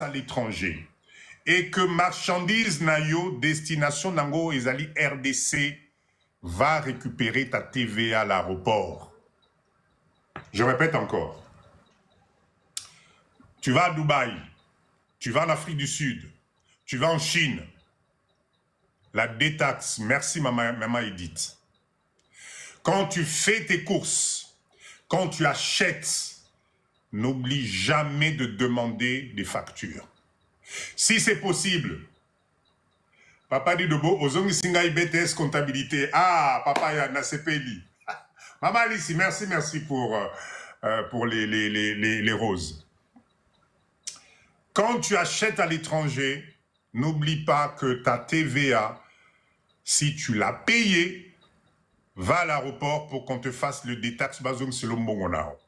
à l'étranger et que marchandise nayo destination nango ezali RDC va récupérer ta TVA à l'aéroport. Je répète encore. Tu vas à Dubaï, tu vas en Afrique du Sud, tu vas en Chine. La détaxe, merci maman Edith. Quand tu fais tes courses, quand tu achètes, n'oublie jamais de demander des factures. Si c'est possible, papa dit Dobo, ozongi singa BTS comptabilité. Ah, papa ya na CPLI. Maman Alice, merci pour les roses. Quand tu achètes à l'étranger, n'oublie pas que ta TVA, si tu l'as payée, va à l'aéroport pour qu'on te fasse le détaxe bazong selon Mongonao.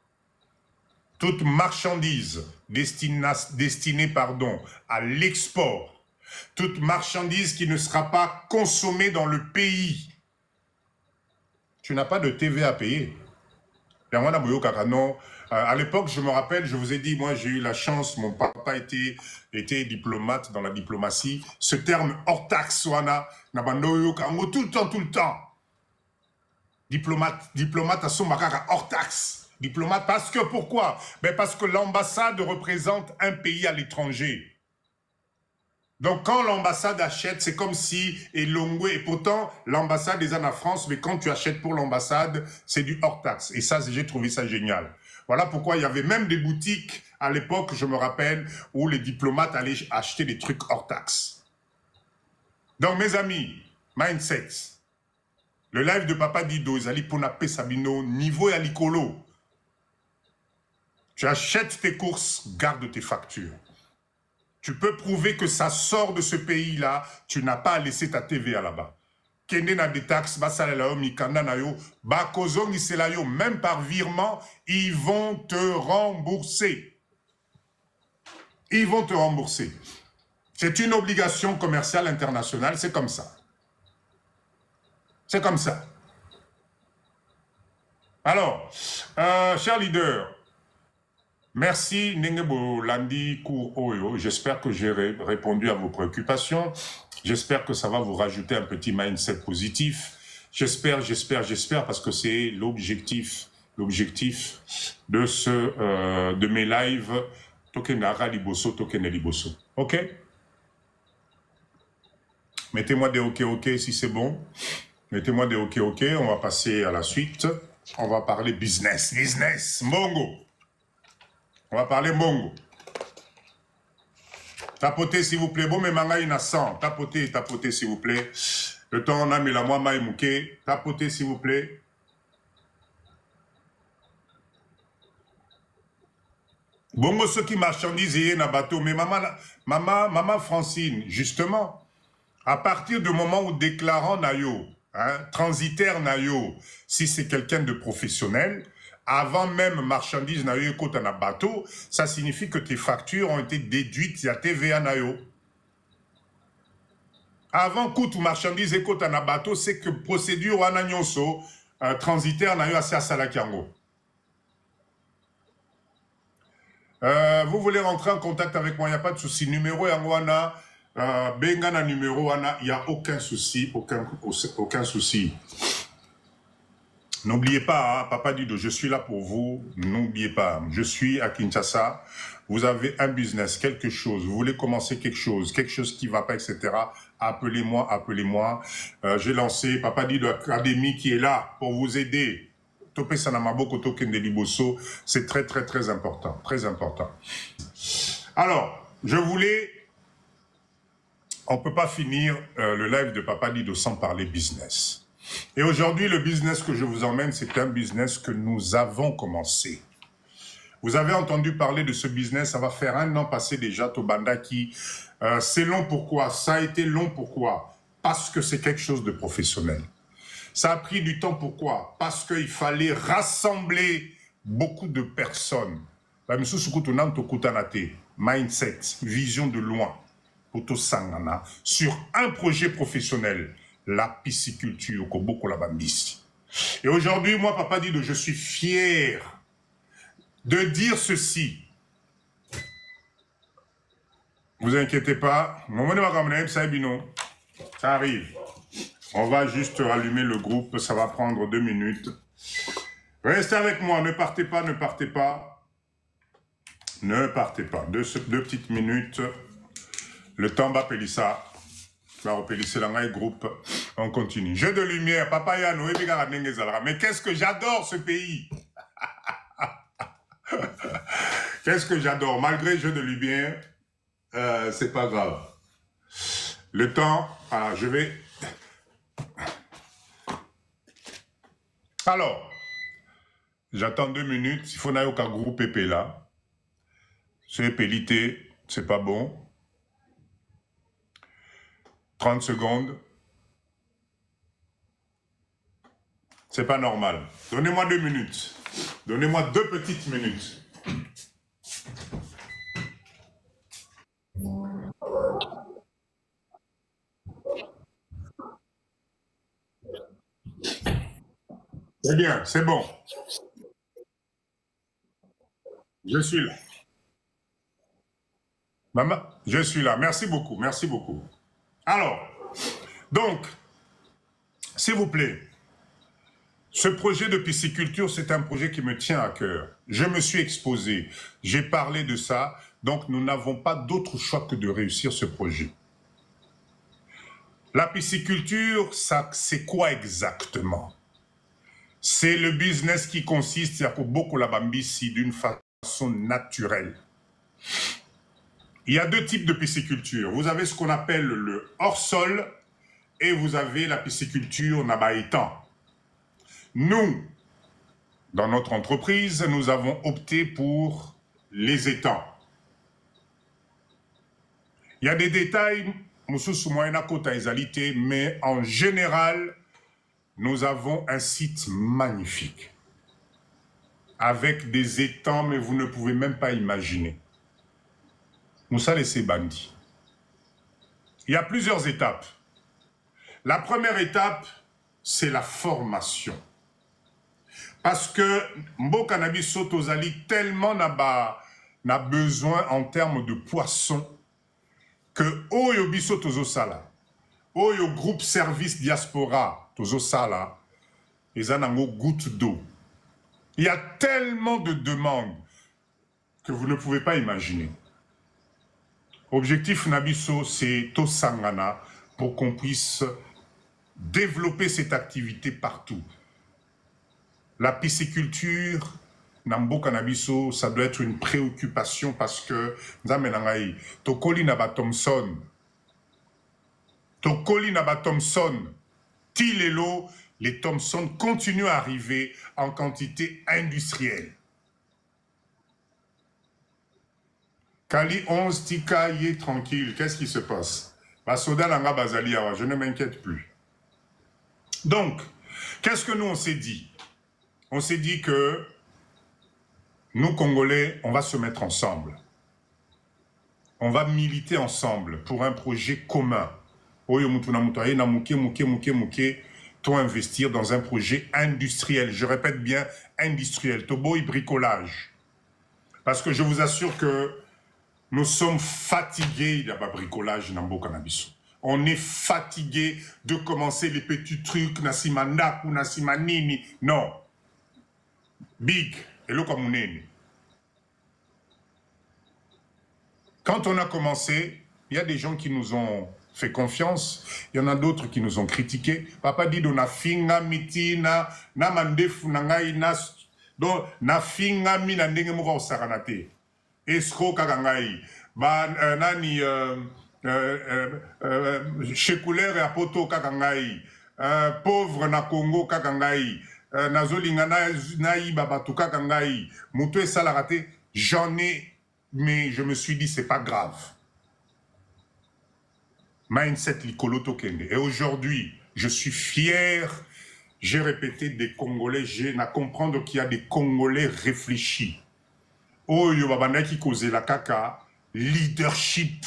Toute marchandise destinée à l'export, toute marchandise qui ne sera pas consommée dans le pays, tu n'as pas de TVA à payer. À l'époque, je me rappelle, je vous ai dit, moi j'ai eu la chance, mon papa était diplomate dans la diplomatie. Ce terme hors taxe, tout le temps. Diplomate à son makaka hors taxe. Diplomate, parce que pourquoi? Ben parce que l'ambassade représente un pays à l'étranger. Donc quand l'ambassade achète, c'est comme si et pourtant l'ambassade est en France, mais quand tu achètes pour l'ambassade, c'est du hors taxe. Et ça, j'ai trouvé ça génial. Voilà pourquoi il y avait même des boutiques à l'époque, je me rappelle, où les diplomates allaient acheter des trucs hors taxe. Donc mes amis, mindset, le live de Papa Dido, Zali Ponape Sabino, niveau et alicolo. Tu achètes tes courses, garde tes factures. Tu peux prouver que ça sort de ce pays-là, tu n'as pas laissé ta TVA là-bas. Kende na des taxes, même par virement, ils vont te rembourser. Ils vont te rembourser. C'est une obligation commerciale internationale, c'est comme ça. C'est comme ça. Alors, cher leader, merci Nengebo Landi Kour Oyo. J'espère que j'ai répondu à vos préoccupations. J'espère que ça va vous rajouter un petit mindset positif. J'espère, parce que c'est l'objectif de mes lives. Tokenara Liboso, Tokene Liboso. Ok? Mettez-moi des ok si c'est bon. Mettez-moi des ok. On va passer à la suite. On va parler business. Mongo. On va parler Mongo. Tapotez s'il vous plaît. Bon, mais manga il y en a 100. Tapotez s'il vous plaît. Le temps on a mis la moi maïmouké. Tapotez s'il vous plaît. Bongo ceux qui marchandisent et na bateau. Mais maman Francine, justement, à partir du moment où déclarant nayo, transitaire nayo, si c'est quelqu'un de professionnel, avant même marchandise nayo écoute un bateau, ça signifie que tes factures ont été déduites à TVA nayo. Avant coûte ou marchandise écoute un bateau, c'est que procédure ou ananyonso transitaire nayo assez à salakiango. Vous voulez rentrer en contact avec moi, il n'y a pas de souci. Numéro Yangwana, Bengana numéro Wana, il n'y a aucun souci, aucun souci. N'oubliez pas, hein, Papa Dido, je suis là pour vous. N'oubliez pas, je suis à Kinshasa. Vous avez un business, quelque chose, vous voulez commencer quelque chose qui ne va pas, etc. Appelez-moi. J'ai lancé Papa Dido Académie qui est là pour vous aider. Topé Sanamaboko Token de Liboso, c'est très important, très important. Alors, je voulais, on ne peut pas finir le live de Papa Dido sans parler business. Et aujourd'hui, le business que je vous emmène, c'est un business que nous avons commencé. Vous avez entendu parler de ce business, ça va faire 1 an passé déjà, Tobanda, qui, c'est long pourquoi? Ça a été long pourquoi? Parce que c'est quelque chose de professionnel. Ça a pris du temps, pourquoi? Parce qu'il fallait rassembler beaucoup de personnes. Mindset, vision de loin, sur un projet professionnel, la pisciculture, et aujourd'hui, moi, Papa Dido, je suis fier de dire ceci. Vous inquiétez pas. Ça arrive. On va juste rallumer le groupe. Ça va prendre 2 minutes. Restez avec moi. Ne partez pas, ne partez pas. Ne partez pas. Deux petites minutes. Le temps va Pélissa. Va repélisser le groupe. On continue. Jeu de lumière. Papa Yano. Mais qu'est-ce que j'adore ce pays. Qu'est-ce que j'adore. Malgré jeu de lumière, c'est pas grave. Le temps, je vais... Alors, j'attends 2 minutes. Il faut n'aller aucun groupe épée là. C'est pélité, c'est pas bon. 30 secondes. C'est pas normal. Donnez-moi 2 minutes. Donnez-moi 2 petites minutes. C'est bien, c'est bon. Je suis là. Maman, je suis là. Merci beaucoup, merci beaucoup. Alors, donc, s'il vous plaît, ce projet de pisciculture, c'est un projet qui me tient à cœur. Je me suis exposé, j'ai parlé de ça, donc nous n'avons pas d'autre choix que de réussir ce projet. La pisciculture, c'est quoi exactement? C'est le business qui consiste à beaucoup la bambissi d'une façon naturelle. Il y a 2 types de pisciculture. Vous avez ce qu'on appelle le hors-sol et vous avez la pisciculture nabaïtan. Nous, dans notre entreprise, nous avons opté pour les étangs. Il y a des détails, mais en général, nous avons un site magnifique avec des étangs, mais vous ne pouvez même pas imaginer. Moussa laissé bandit. Il y a plusieurs étapes. La première étape, c'est la formation. Parce que Mboka Nabi Sotozali tellement n'a besoin en termes de poissons que Oyo Biso Tozo Sala, Oyo groupe service diaspora Tozo Sala, ils en ont goutte d'eau. Il y a tellement de demandes que vous ne pouvez pas imaginer. Objectif Nabiso, c'est Tosangana pour qu'on puisse développer cette activité partout. La pisciculture, Namboka Nabiso, ça doit être une préoccupation parce que Tokoli Naba Thompson, Tilelo, les Thompson continuent à arriver en quantité industrielle. Kali 11 Tika y tranquille, qu'est-ce qui se passe? Basoda Langa Bazali, je ne m'inquiète plus. Donc, qu'est-ce que nous on s'est dit? On s'est dit que nous, Congolais, on va se mettre ensemble. On va militer ensemble pour un projet commun. Toi investir dans un projet industriel. Je répète bien, industriel. Tobo et bricolage. Parce que je vous assure que nous sommes fatigués de bricolage Nambo Cannabis. On est fatigué de commencer les petits trucs, Nasimanda ou Nasimanini. Non. Big. Et le Kamouneni. Quand on a commencé, il y a des gens qui nous ont fait confiance, il y en a d'autres qui nous ont critiqués. Papa dit na finga mitina na mandefu na ngai na donc na finga mi na ndenge moko osakanate. Escroc kaka ngai. Ba nani chekouler ya poto kaka ngai. Pauvre na Congo kaka ngai. Nazolinga na iba batu kaka ngai. Muto esalakate, j'en ai, mais je me suis dit c'est pas grave. Mindset Likoloto Kende. Et aujourd'hui, je suis fier, j'ai répété des Congolais, j'ai à comprendre qu'il y a des Congolais réfléchis. Oyo babandaki koze la kaka, leadership,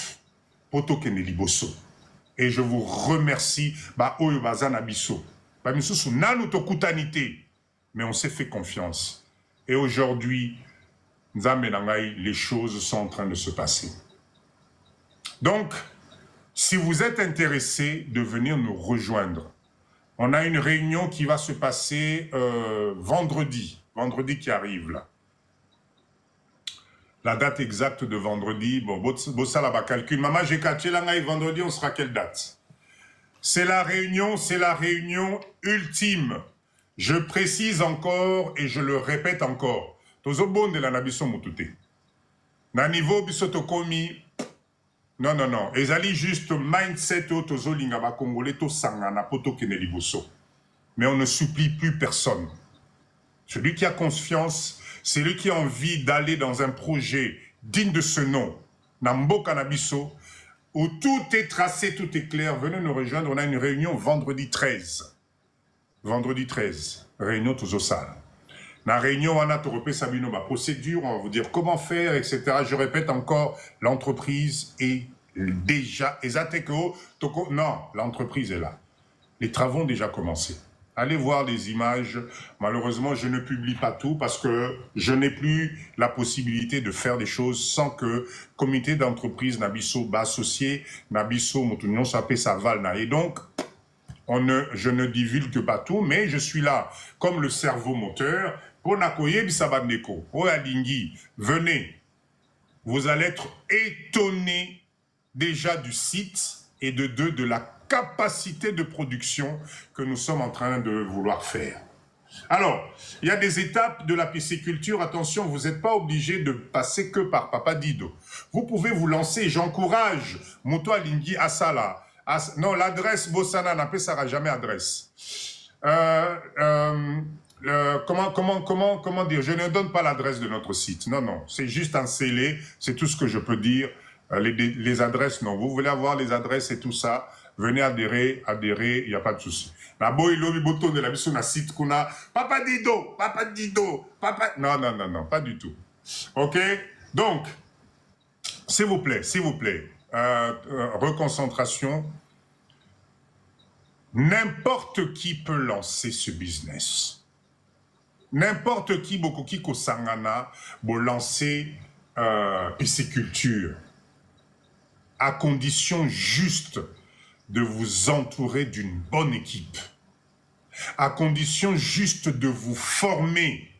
poto Kende Liboso. Et je vous remercie, ba oyo bazana biso. Ba misusu nanu tokutanite, mais on s'est fait confiance. Et aujourd'hui, Nzambe nangai, les choses sont en train de se passer. Donc, si vous êtes intéressé de venir nous rejoindre, on a une réunion qui va se passer vendredi qui arrive là. La date exacte de vendredi, bon, ça là-bas calcul. Maman, j'ai catché là, vendredi, on sera quelle date? C'est la réunion ultime. Je précise encore et je le répète encore. Tozo bon de la nabiso mutute. Na niveau bisotokomi. Non, non, non. Ezali juste mindset au tozo lingaba congolais to sangana poto keneliboso. Mais on ne supplie plus personne. Celui qui a confiance, c'est lui qui a envie d'aller dans un projet digne de ce nom, Nambo Canabiso, où tout est tracé, tout est clair. Venez nous rejoindre, on a une réunion vendredi 13. Vendredi 13, réunion Tozosal. La réunion, on a Toropé Sabino, ma procédure, on va vous dire comment faire, etc. Je répète encore, l'entreprise est déjà, non, l'entreprise est là. Les travaux ont déjà commencé. Allez voir les images. Malheureusement, je ne publie pas tout parce que je n'ai plus la possibilité de faire des choses sans que comité d'entreprise Nabiso associé Nabiso Moutunion s'appelle Saval. Et donc, je ne divulgue pas tout, mais je suis là comme le cerveau moteur. Pour Nakoye Bisabandeko, pour Alingui, venez. Vous allez être étonnés déjà du site et de la capacité de production que nous sommes en train de vouloir faire. Alors, il y a des étapes de la pisciculture. Attention, vous n'êtes pas obligé de passer que par Papa Dido. Vous pouvez vous lancer. J'encourage Moto Alingui Asala. Non, l'adresse Bossana n'appelle jamais adresse. Comment dire? Je ne donne pas l'adresse de notre site. Non, non. C'est juste un scellé. C'est tout ce que je peux dire. Les adresses, non. Vous voulez avoir les adresses et tout ça, venez adhérer, il n'y a pas de souci. La boïlobi boton de la mission na site kuna Papa Dido, Papa. Non, non, non, non, pas du tout. Ok? Donc, s'il vous plaît, reconcentration. N'importe qui peut lancer ce business. N'importe qui, beaucoup qui sangana, peut lancer pisciculture. À condition juste de vous entourer d'une bonne équipe. À condition juste de vous former.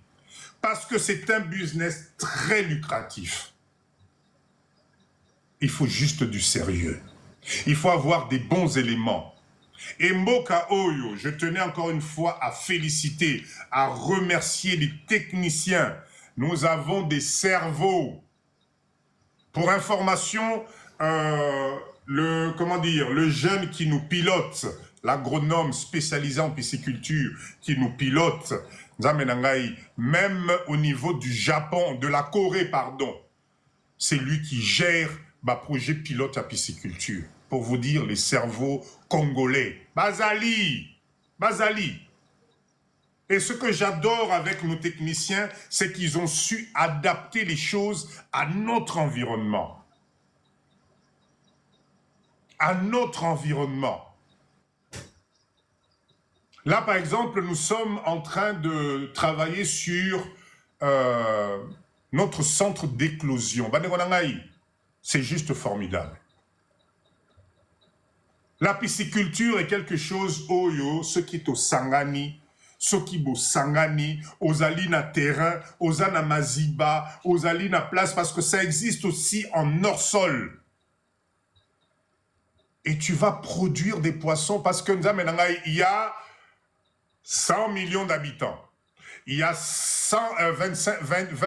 Parce que c'est un business très lucratif. Il faut juste du sérieux. Il faut avoir des bons éléments. Et Mboka Oyo, je tenais encore une fois à féliciter, à remercier les techniciens. Nous avons des cerveaux. Pour information, le jeune qui nous pilote, l'agronome spécialisé en pisciculture qui nous pilote, même au niveau du Japon, de la Corée, pardon, c'est lui qui gère le projet pilote à pisciculture. Pour vous dire, les cerveaux congolais. Bazali. Et ce que j'adore avec nos techniciens, c'est qu'ils ont su adapter les choses à notre environnement. À notre environnement. Là, par exemple, nous sommes en train de travailler sur notre centre d'éclosion. C'est juste formidable. La pisciculture est quelque chose, oyo, ce qui est au Sangani, ce qui est au Sangani, aux alina terrain, aux anamaziba, aux alina place, parce que ça existe aussi en hors-sol. Et tu vas produire des poissons, parce que il y a 100 millions d'habitants. Il y a 20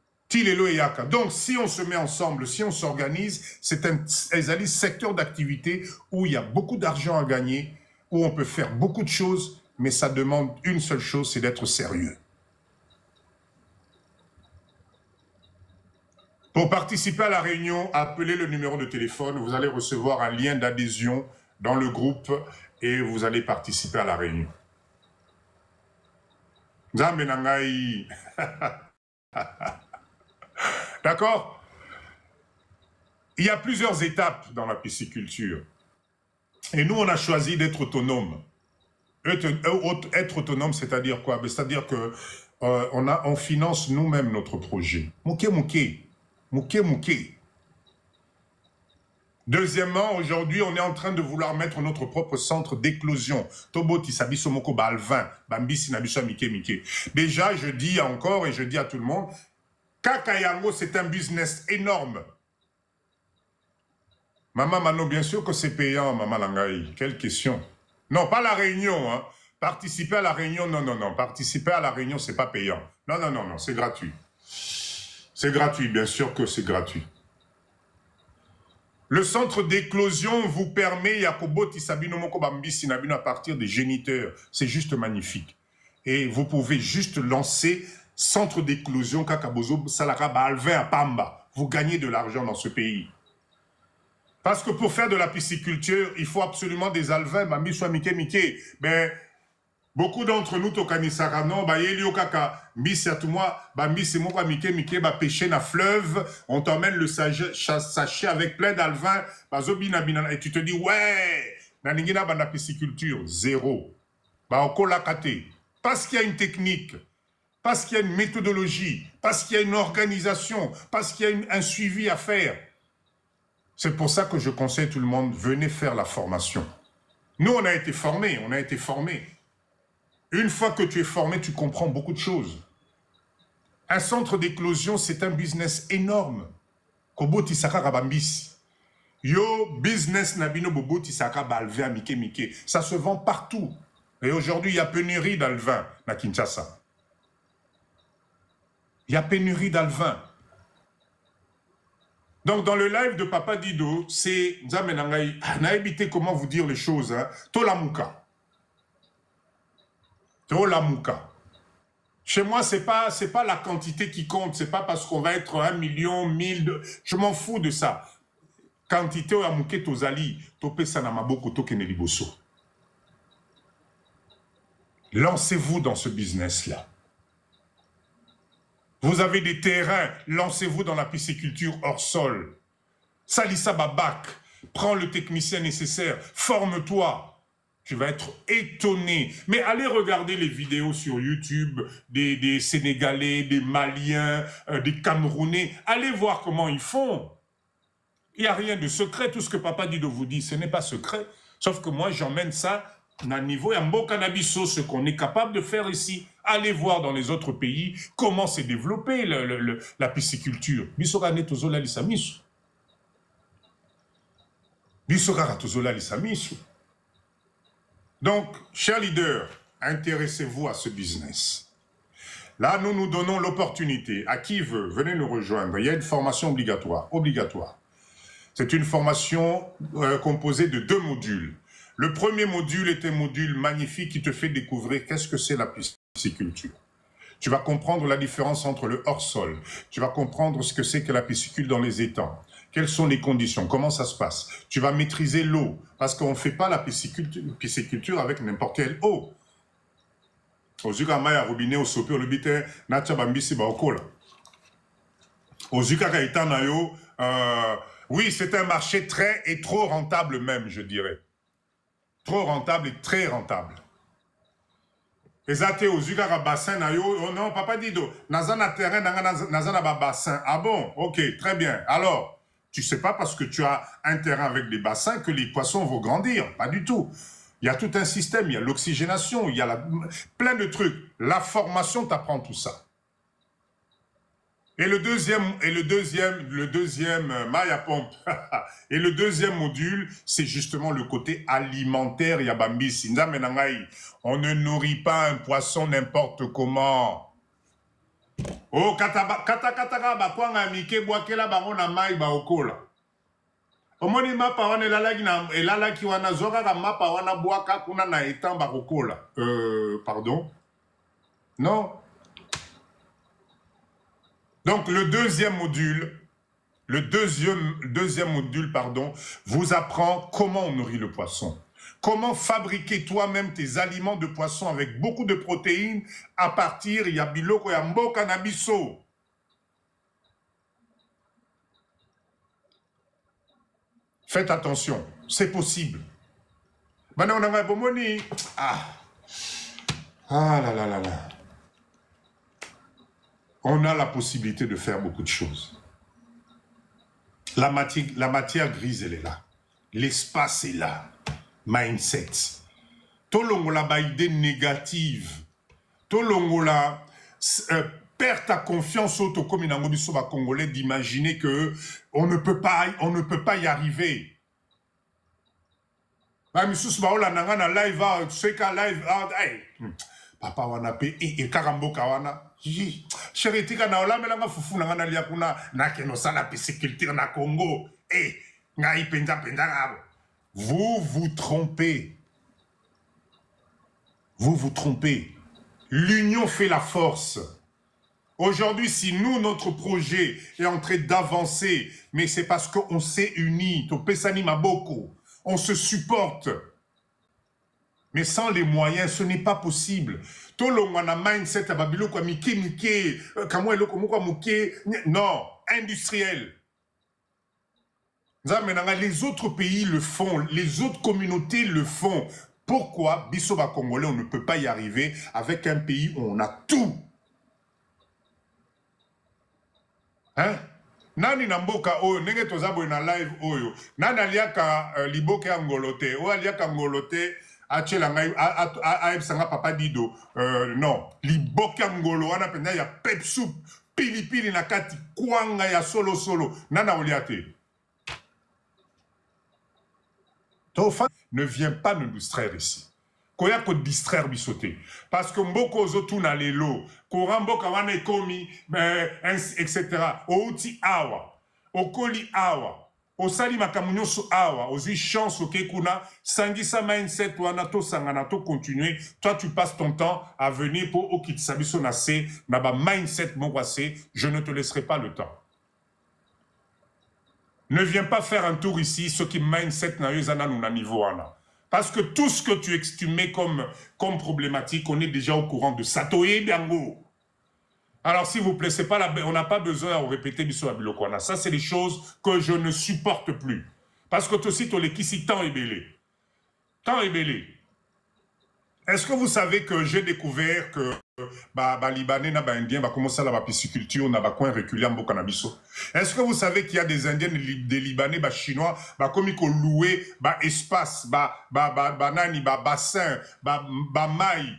donc, si on se met ensemble, si on s'organise, c'est un secteur d'activité où il y a beaucoup d'argent à gagner, où on peut faire beaucoup de choses, mais ça demande une seule chose, c'est d'être sérieux. Pour participer à la réunion, appelez le numéro de téléphone, vous allez recevoir un lien d'adhésion dans le groupe et vous allez participer à la réunion. D'accord? Il y a plusieurs étapes dans la pisciculture. Et nous, on a choisi d'être autonome. Être autonome, c'est-à-dire quoi? C'est-à-dire que on finance nous-mêmes notre projet. Mouké. Deuxièmement, aujourd'hui, on est en train de vouloir mettre notre propre centre d'éclosion. Toboti sabiso moko ba alvin, bambisi nabiso mike mike. Déjà, je dis encore et je dis à tout le monde, Kakayango, c'est un business énorme. Maman Mano, bien sûr que c'est payant, Maman Langaï. Quelle question? Non, pas la réunion, hein. Participer à la réunion, non, non, non. Participer à la réunion, c'est pas payant. Non, non, non, non, c'est gratuit. C'est gratuit, bien sûr que c'est gratuit. Le centre d'éclosion vous permet, Yakobo Tisabino Moko Bambisi Nabino, à partir des géniteurs. C'est juste magnifique. Et vous pouvez juste lancer centre d'éclosion Kakabozo Salara Alvin à Pamba. Vous gagnez de l'argent dans ce pays. Parce que pour faire de la pisciculture, il faut absolument des alvins, Bambi soit Mike Mike. Mais beaucoup d'entre nous, Tokanisara, non, bah, Yelio Kaka, Mbisi à tout moi, Mbisi Moko Mike Mike, bah, pêcher dans fleuve, on t'emmène le sachet avec plein d'alvins, bah, Zobina Bina, et tu te dis, ouais, Naningina, bah, la pisciculture, zéro. Bah, au Kolakate. Parce qu'il y a une technique, parce qu'il y a une méthodologie, parce qu'il y a une organisation, parce qu'il y a un suivi à faire. C'est pour ça que je conseille tout le monde, venez faire la formation. Nous, on a été formés, on a été formés. Une fois que tu es formé, tu comprends beaucoup de choses. Un centre d'éclosion, c'est un business énorme. Kobo tisaka rabambis. Yo, business nabino bobo tisaka balvé à Mike Mike. Ça se vend partout. Et aujourd'hui, il y a pénurie d'alvin à Kinshasa. Il y a pénurie d'alvin. Donc, dans le live de Papa Dido, c'est Nzamenangaï, n'a évité comment vous dire les choses, hein. Tolamuka. Tolamuka. Chez moi, c'est pas la quantité qui compte, c'est pas parce qu'on va être 1 million, 1000, je m'en fous de ça. Quantité ou amouke tozali, tope sanamaboko tokene liboso. Lancez-vous dans ce business-là. Vous avez des terrains, lancez-vous dans la pisciculture hors sol. Salissa Babak, prends le technicien nécessaire, forme-toi. Tu vas être étonné. Mais allez regarder les vidéos sur YouTube des Sénégalais, des Maliens, des Camerounais. Allez voir comment ils font. Il n'y a rien de secret. Tout ce que Papa Dido vous dit, ce n'est pas secret. Sauf que moi, j'emmène ça à un niveau Yambo Cannabiso, ce qu'on est capable de faire ici. Allez voir dans les autres pays comment s'est développée la pisciculture. Bisogane tozola lisamisu. Bisogara tozola lisamisu. Donc, chers leaders, intéressez-vous à ce business. Là, nous nous donnons l'opportunité. À qui veut, venez nous rejoindre. Il y a une formation obligatoire. C'est une formation composée de 2 modules. Le premier module est un module magnifique qui te fait découvrir qu'est-ce que c'est la pisciculture. Tu vas comprendre la différence entre le hors-sol. Tu vas comprendre ce que c'est que la piscicule dans les étangs. Quelles sont les conditions? Comment ça se passe? Tu vas maîtriser l'eau. Parce qu'on ne fait pas la pisciculture avec n'importe quelle eau. Ozuka maya robinet au sopé au bité nacha bambisi baokola. Ozuka kaitana yo, oui, c'est un marché très et trop rentable même, je dirais. Trop rentable et très rentable. Ezate Ozuka bassin na yo, oh non, Papa Dido, nazana terrain nazana bassin. Ah bon, ok, très bien. Alors, tu sais pas parce que tu as un terrain avec des bassins que les poissons vont grandir, pas du tout. Il y a tout un système, il y a l'oxygénation, il y a plein de trucs. La formation t'apprend tout ça. Et le deuxième Maya Pompe. Et le deuxième module, c'est justement le côté alimentaire. Yabambi Sinda Menangai. On ne nourrit pas un poisson n'importe comment. Oh, katakataka bakwanga mike bwakela bango na mai baokola. Omoni mapa wana elalaki wana zokaka mapa wana bwaka kuna na etan bakokola. Pardon? Non. Donc le deuxième module, pardon, vous apprend comment on nourrit le poisson. Comment fabriquer toi-même tes aliments de poisson avec beaucoup de protéines à partir ya biloko ya mboka na biso. Faites attention, c'est possible. Maintenant, on a bomoni. Ah là là là là. On a la possibilité de faire beaucoup de choses. La matière grise, elle est là. L'espace est là. Mindset. Tolongola ba idée négative. Tolongola perd ta confiance au Tokominango Bisoba Congolais d'imaginer que on ne peut pas y arriver. Ba misusu ba ola nanga na live out, seka live out. Hey, papa wana pe e karamboka wana. Chéri tika na ola melanga fufu nanga na lia kuna na keno sala pisciculture na Congo. Eh, ngai penza ngabo. Vous vous trompez. Vous vous trompez. L'union fait la force. Aujourd'hui, si nous, notre projet est en train d'avancer, mais c'est parce qu'on s'est unis, Topesani Maboko, on se supporte. Mais sans les moyens, ce n'est pas possible. Tolongwana mindset à Babilo kwa mike, kamwelo kwa muke, non, industriel. Les autres pays le font, les autres communautés le font. Pourquoi, Bisoba Congolais, on ne peut pas y arriver avec un pays où on a tout? Hein? Nani namboka oyo, nenge tozabo na live oyo, nani aliaka liboke angolote, o aliaka angolote, achela ngai, aebsanga papa dido, non, liboke angolo, wana penda ya pep soup, pili pili na kati, kwanga ya solo solo, nana oliate. Ne viens pas nous distraire ici. Koya ko distraire bisoté. Parce que mboko zotu na lelo, koramboka wana ekomi, etc. Outi awa, okoli awa, osali makamunyo so awa, ozi chance oke kuna, sangisa mindset wana to sangana to continuer. Toi tu passes ton temps à venir pour okitsabiso na se, na ba mindset mongwase, je ne te laisserai pas le temps. Ne viens pas faire un tour ici, ce qui mindset na yozana na niveau wana. Parce que tout ce que tu mets comme problématique, on est déjà au courant de ça. Alors s'il vous plaît, on n'a pas besoin de répéter biso abilokwana. Ça c'est des choses que je ne supporte plus. Parce que tout aussi, l'équipe tant est belé. Tant est belé. Est-ce que vous savez que j'ai découvert que Libanais, Indiens, commencé à la pisciculture, na coin reculé en Bokanabiso? Est-ce que vous savez qu'il y a des Indiens, des Libanais, Chinois, comme ils ont loué espace, nani, bassin, maille,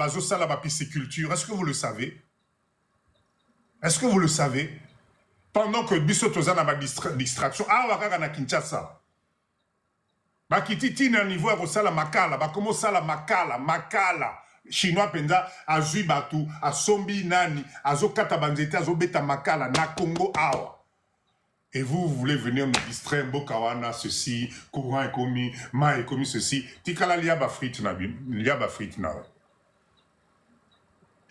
zosala la pisciculture? Est-ce que vous le savez? Est-ce que vous le savez? Pendant que Bissotoza n'a pas distraction, Wakaka na Kinshasa. Bakititi na niveau à makala, comment ça la makala. Chinois penda azui batu, asombi nani, azokata banzete, azobeta makala na Congo awa. Et vous voulez venir nous distraire, Bokawana, ceci, courant est commis, ma est commis ceci, tikala liaba frite na bin, liaba frite na.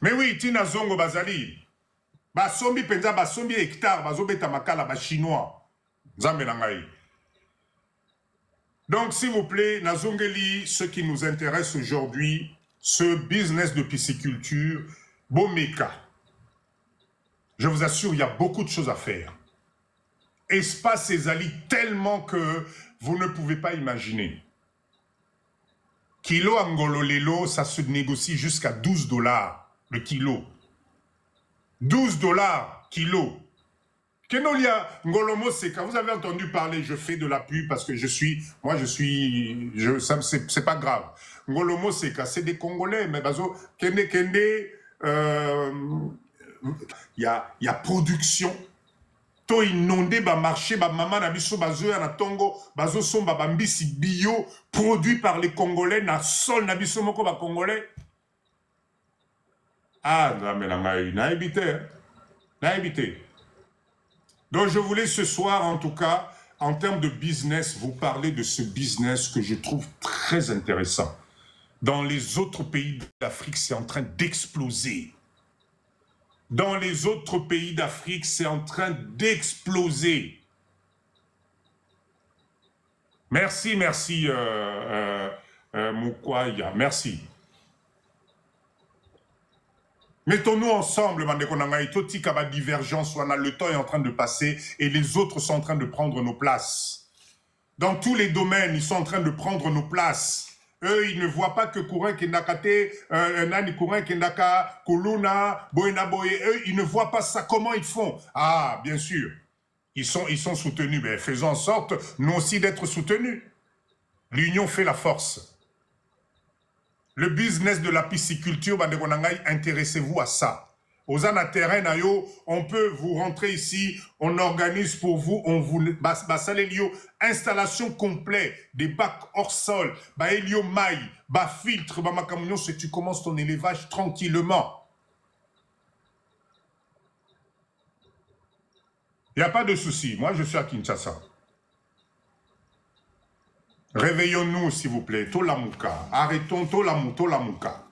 Mais oui, tina zongo bazali. Basombi penda basombi hectare, bazobeta makala ba chinois. Zambe nangai. Donc, s'il vous plaît, Nazongeli, ce qui nous intéresse aujourd'hui, ce business de pisciculture, Bomeka. Je vous assure, il y a beaucoup de choses à faire. Espace Ezali tellement que vous ne pouvez pas imaginer. Kilo Angolo Lelo, ça se négocie jusqu'à 12 $, le kilo. 12 $, kilo. Kenolia Ngolomo Seka, vous avez entendu parler, je fais de la pub parce que c'est pas grave. Ngolomo Seka, c'est des Congolais, mais bazo, il y a production. To inondé ba marché, ba maman na biso bazo ya na tongo, bazo somba ba mbisi bio, produit par les Congolais, na sol na biso moko ba Congolais. Ah, na évité. Donc je voulais ce soir, en tout cas, en termes de business, vous parler de ce business que je trouve très intéressant. Dans les autres pays d'Afrique, c'est en train d'exploser. Dans les autres pays d'Afrique, c'est en train d'exploser. Merci, Mukwaya, merci. Mettons-nous ensemble, Totika divergence, le temps est en train de passer et les autres sont en train de prendre nos places. Dans tous les domaines, ils sont en train de prendre nos places. Eux, ils ne voient pas que Kourin Kendakate, Nani Kourin Kendaka, Kuluna, Boenaboye, eux, ils ne voient pas ça. Comment ils font? Ah, bien sûr. ils sont soutenus. Mais faisons en sorte, nous aussi, d'être soutenus. L'union fait la force. Le business de la pisciculture, intéressez-vous à ça. Aux terrain, on peut vous rentrer ici, on organise pour vous, on vous installation complète, des bacs hors sol, maille, filtre, si tu commences ton élevage tranquillement. Il n'y a pas de souci. Moi, je suis à Kinshasa. Réveillons-nous, s'il vous plaît. Tolamuka. Arrêtons Tolamuka.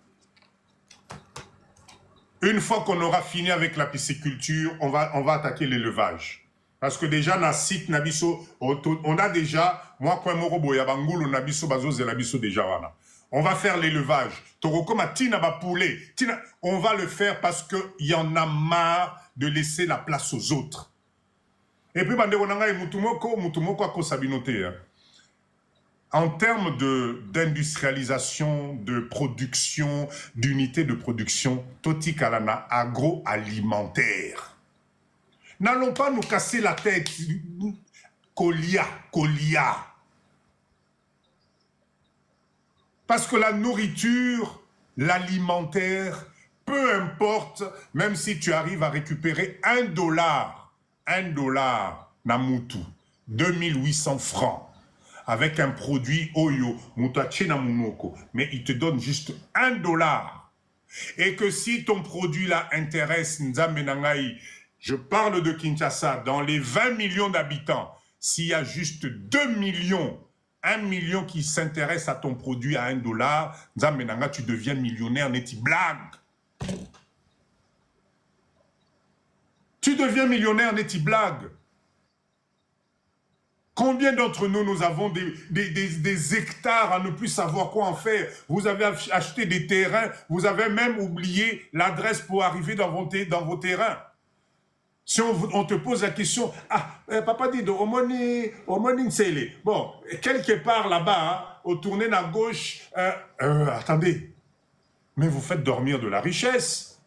Une fois qu'on aura fini avec la pisciculture, on va attaquer l'élevage. Parce que déjà, dans le site Nabiso, on a déjà, moi, quand on va faire l'élevage. On va le faire parce qu'il y en a marre de laisser la place aux autres. Et puis, en termes d'industrialisation, de production, d'unités de production, Toti Kalana agroalimentaire. N'allons pas nous casser la tête. Kolia. Parce que la nourriture, l'alimentaire, peu importe, même si tu arrives à récupérer $1, Namutu, 2800 francs. Avec un produit Oyo, mais il te donne juste $1. Et que si ton produit là intéresse Nzamenangaï, je parle de Kinshasa, dans les 20 millions d'habitants, s'il y a juste 2 millions, 1 million qui s'intéresse à ton produit à $1, Nzamenanga, tu deviens millionnaire, n'est-il blague? Tu deviens millionnaire, n'est-il blague? Combien d'entre nous avons des hectares à ne plus savoir quoi en faire? Vous avez acheté des terrains, vous avez même oublié l'adresse pour arriver dans vos terrains. Si on te pose la question, papa dit, bon, quelque part là-bas, au tourner à gauche, attendez, mais vous faites dormir de la richesse.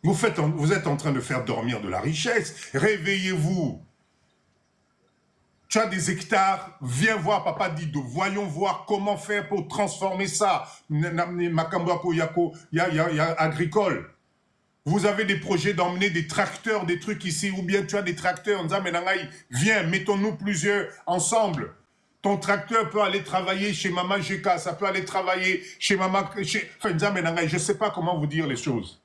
Vous êtes en train de faire dormir de la richesse. Réveillez-vous. Tu as des hectares, viens voir Papa Dido, voyons voir comment faire pour transformer ça. Agricole. Vous avez des projets d'emmener des tracteurs, des trucs ici, ou bien tu as des tracteurs, viens, mettons-nous plusieurs ensemble. Ton tracteur peut aller travailler chez Maman Jeka, ça peut aller travailler chez Maman... je ne sais pas comment vous dire les choses.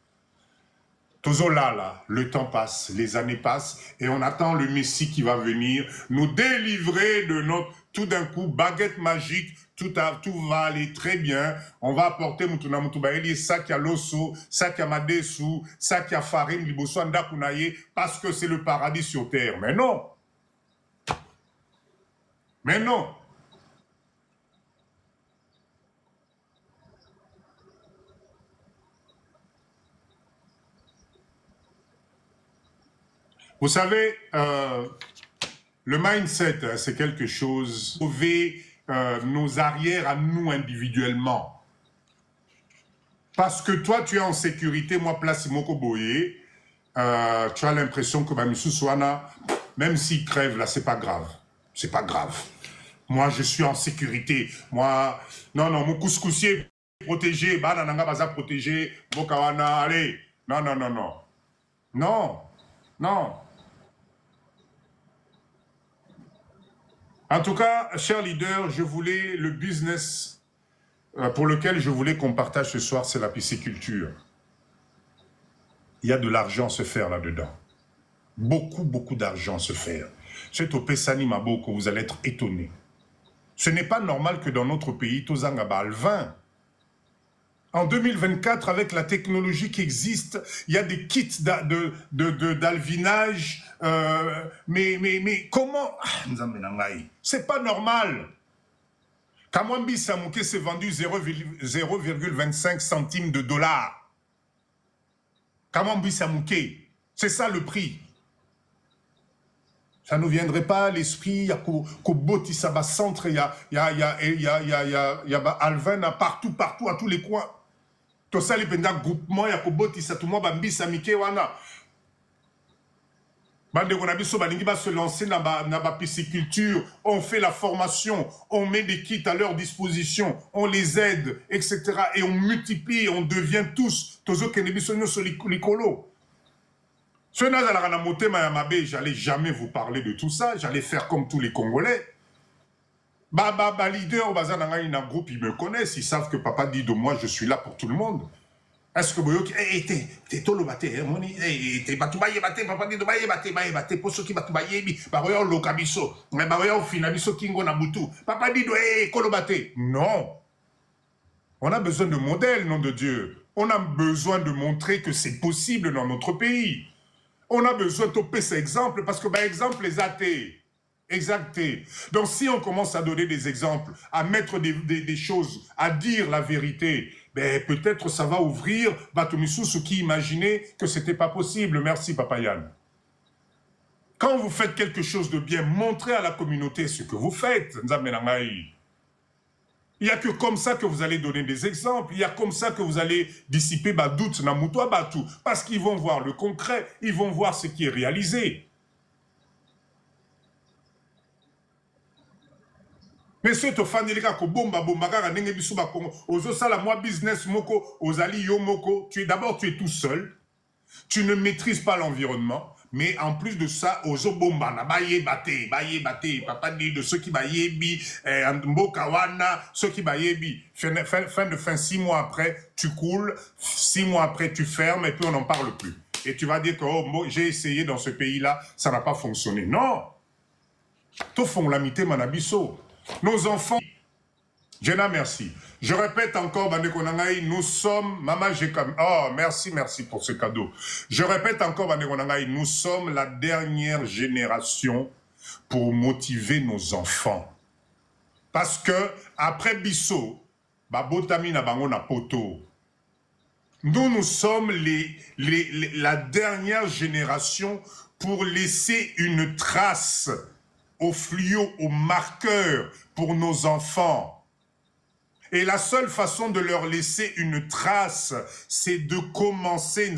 Là, le temps passe, les années passent, et on attend le Messie qui va venir nous délivrer de notre, tout d'un coup, baguette magique, tout va aller très bien, on va apporter Mutuna Mutubaeli, ça qui a l'osso, ça qui a madesu, ça qui a farine, liboso andakunaye, parce que c'est le paradis sur terre. Mais non! Mais non! Vous savez, le mindset, c'est quelque chose, sauver nos arrières à nous individuellement. Parce que toi, tu es en sécurité, moi, place Moko Boye, tu as l'impression que Bamissou Souana, même s'il crève, là, c'est pas grave. C'est pas grave. Moi, je suis en sécurité. Moi, non, mon couscoussier protégé, Banananga Baza protégé, Bokawana, allez. Non. Non. En tout cas, chers leaders, le business pour lequel je voulais qu'on partage ce soir, c'est la pisciculture. Il y a de l'argent à se faire là-dedans. Beaucoup d'argent à se faire. C'est au Pessani Mabo que vous allez être étonnés. Ce n'est pas normal que dans notre pays, Tozanga le vin. En 2024, avec la technologie qui existe, il y a des kits d'alvinage. Mais comment? C'est pas normal. Kamwambi Samouké s'est vendu 0,25 centimes de dollars. Kamwambi Samouké, c'est ça le prix. Ça ne viendrait pas à l'esprit, il y a Koboti Saba Centre, il y a Alvin partout, à tous les coins. Tout ça, les groupements, il y a Koboti Satouma Bambi Samike Wana. Bande Konabiso Balingi va se lancer dans la pisciculture, on fait la formation, on met des kits à leur disposition, on les aide, etc. Et on multiplie, on devient tous. Tozo Kenebiso Nyoso Likolo. Ce n'est pas j'allais jamais vous parler de tout ça, j'allais faire comme tous les Congolais. Leader, un groupe, ils me connaissent, ils savent que papa dit de moi, je suis là pour tout le monde. Est-ce que vous t'es tolo baté, t'es batoubaye baté, papa dit de baye baté, pour ceux qui batoubaye, baroya lokabiso, mais baroya finabiso kingo na butu, papa dit de kolo baté. Non. On a besoin de modèles, nom de Dieu. On a besoin de montrer que c'est possible dans notre pays. On a besoin de toper ces exemples parce que, par exemple, les athées. Exacté. Donc, si on commence à donner des exemples, à mettre des choses, à dire la vérité, ben, peut-être ça va ouvrir Batomissou qui imaginait que ce n'était pas possible. Merci, Papa Yann. Quand vous faites quelque chose de bien, montrez à la communauté ce que vous faites. Il n'y a que comme ça que vous allez donner des exemples. Il y a comme ça que vous allez dissiper doute na moutoua batou. Parce qu'ils vont voir le concret, ils vont voir ce qui est réalisé. Mais ce to fanelika ko bomba kaka ndenge biso ba Congo ozo sala moi business moko ozali yo moko d'abord tu es tout seul, tu ne maîtrises pas l'environnement, mais en plus de ça ozo bomba na baye baté papa dit de ceux qui bayebi mboka wana ceux qui bayebi fin 6 mois après tu coules, 6 mois après tu fermes et puis on n'en parle plus et tu vas dire que oh, j'ai essayé dans ce pays là ça n'a pas fonctionné. Non, to font l'amité manabiso. Nos enfants, Jenna, merci. Je répète encore, Bandekonangaï, nous sommes, Maman, j'ai comme, oh, merci pour ce cadeau. Je répète encore, Bandekonangaï, nous sommes la dernière génération pour motiver nos enfants. Parce que, après Bisso, Babotami na bango na poto, nous sommes la dernière génération pour laisser une trace au fluo, au marqueur pour nos enfants. Et la seule façon de leur laisser une trace, c'est de commencer,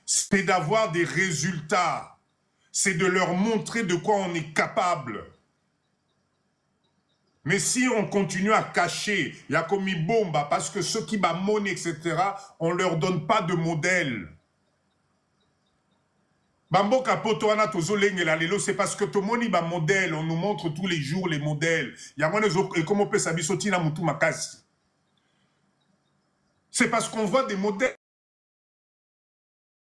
c'est d'avoir des résultats, c'est de leur montrer de quoi on est capable. Mais si on continue à cacher, il y a comme une bombe, parce que ceux qui monnaie, etc., on ne leur donne pas de modèle. Bamboka poto wana tozo lengela lelo, c'est parce que tomoni ba modèle, on nous montre tous les jours les modèles. Et comment on peut s'abisoter na mutu makasi. C'est parce qu'on voit des modèles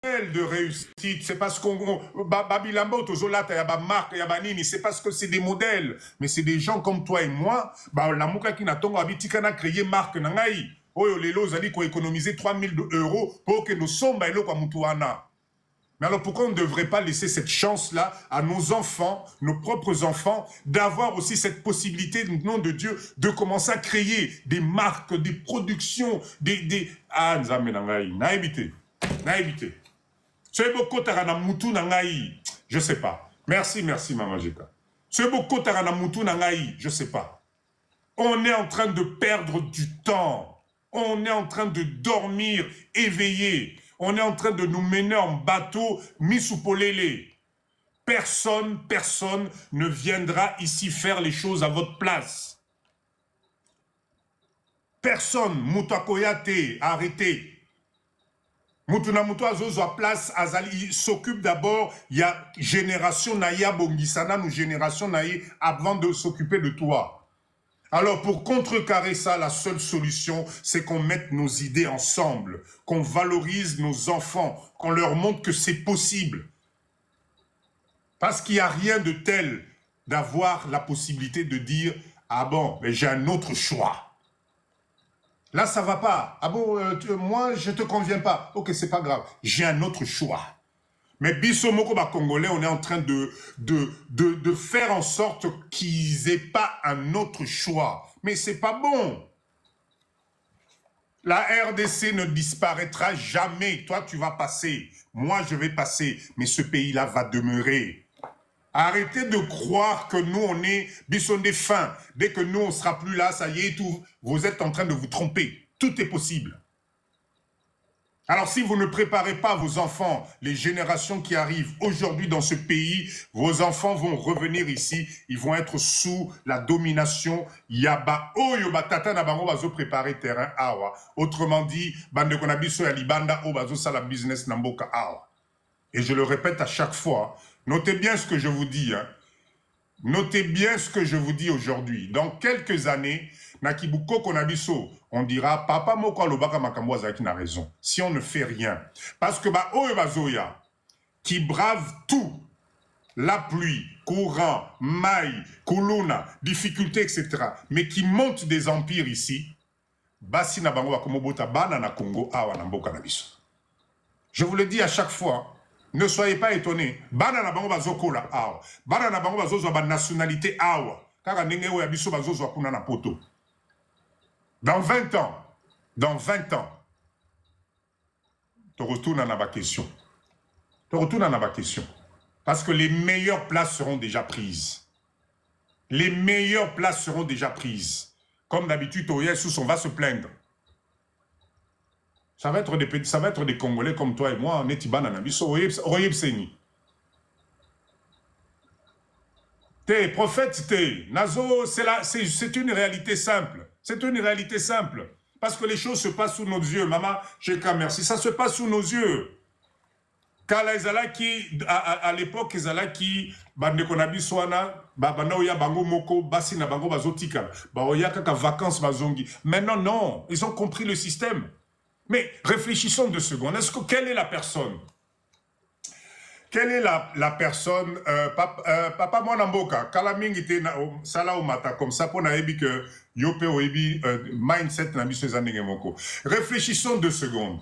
de réussite, c'est parce qu'on babilambo tozo lata ya ba marque ya ba nini, c'est parce que c'est des modèles, mais c'est des gens comme toi et moi, la muka ki na tongo abitika na créer marque na ngai. Oyo lelo zali ko économiser 3000 € pour que nous sommes elo kwa mutu wana. Mais alors pourquoi on ne devrait pas laisser cette chance-là à nos enfants, nos propres enfants, d'avoir aussi cette possibilité, au nom de Dieu, de commencer à créer des marques, des productions, Ah, nzambe nangai, na évité. C'est beaucoup tarana mutu nangai, je sais pas. Merci, Maman Jeka. C'est beaucoup tarana mutu nangai, je sais pas. On est en train de perdre du temps. On est en train de dormir, éveillé. On est en train de nous mener en bateau, misupolele. Personne ne viendra ici faire les choses à votre place. Personne. Moutakoyate, arrêtez. Moutuna Moutoua Zozo à place, Azali s'occupe d'abord, il y a génération Naya Bongisana, nous génération Naïe, avant de s'occuper de toi. Alors, pour contrecarrer ça, la seule solution, c'est qu'on mette nos idées ensemble, qu'on valorise nos enfants, qu'on leur montre que c'est possible. Parce qu'il n'y a rien de tel d'avoir la possibilité de dire « Ah bon, mais j'ai un autre choix. » Là, ça ne va pas. « Ah bon, moi, je ne te conviens pas. » Ok, c'est pas grave. J'ai un autre choix. Mais biso moko ba Congolais, on est en train de faire en sorte qu'ils n'aient pas un autre choix. Mais c'est pas bon. La RDC ne disparaîtra jamais. Toi, tu vas passer. Moi, je vais passer. Mais ce pays-là va demeurer. Arrêtez de croire que nous, on est biso des fins. Dès que nous, on ne sera plus là, ça y est, tout. Vous êtes en train de vous tromper. Tout est possible. Alors si vous ne préparez pas vos enfants, les générations qui arrivent aujourd'hui dans ce pays, vos enfants vont revenir ici, ils vont être sous la domination Yaba Oyo Batata na bango bazo préparer terrain awa. Autrement dit, bande konabiso ya libanda o bazo sala business namboka awa. Et je le répète à chaque fois, notez bien ce que je vous dis, hein. Notez bien ce que je vous dis aujourd'hui. Dans quelques années, Nakibuko Konabiso, on dira, Papa Moko Alobaka Makambo Azaki n'a raison. Si on ne fait rien. Parce que Oyo Bazoya, qui brave tout, la pluie, courant, maille, kuluna, difficultés, etc., mais qui monte des empires ici, Basi Nabango Bakomobota Bana na Congo Awa Namboka Nabiso. Je vous le dis à chaque fois. Ne soyez pas étonnés. Bana na bango bazoko la awa. Bana na bango bazozo ba nationalité awa. Kaka ndenge oya biso bazozo kuna na poto. Dans 20 ans, tu retournes à ma question. Parce que les meilleures places seront déjà prises. Comme d'habitude, on va se plaindre. Ça va être des Congolais comme toi et moi, on est Tibana Nabiso, Oyebseni. T'es prophète, t'es. Nazo, c'est une réalité simple. Parce que les choses se passent sous nos yeux. Maman, Cheka, merci. Ça se passe sous nos yeux. Car à l'époque, Ezalaki, Bandekonabi Swana, Babanaoya Bango Moko, Basina Bango Bazotika, Baoya Kaka vacances Bazongi. Maintenant, non, ils ont compris le système. Mais réfléchissons 2 secondes. Quelle est la personne? Papa Mwanamboka, Kalaming était Sala ou Mata, comme ça, pour n'aébi que Yope ou Ebi, mindset n'a mis ce années moko. Réfléchissons 2 secondes.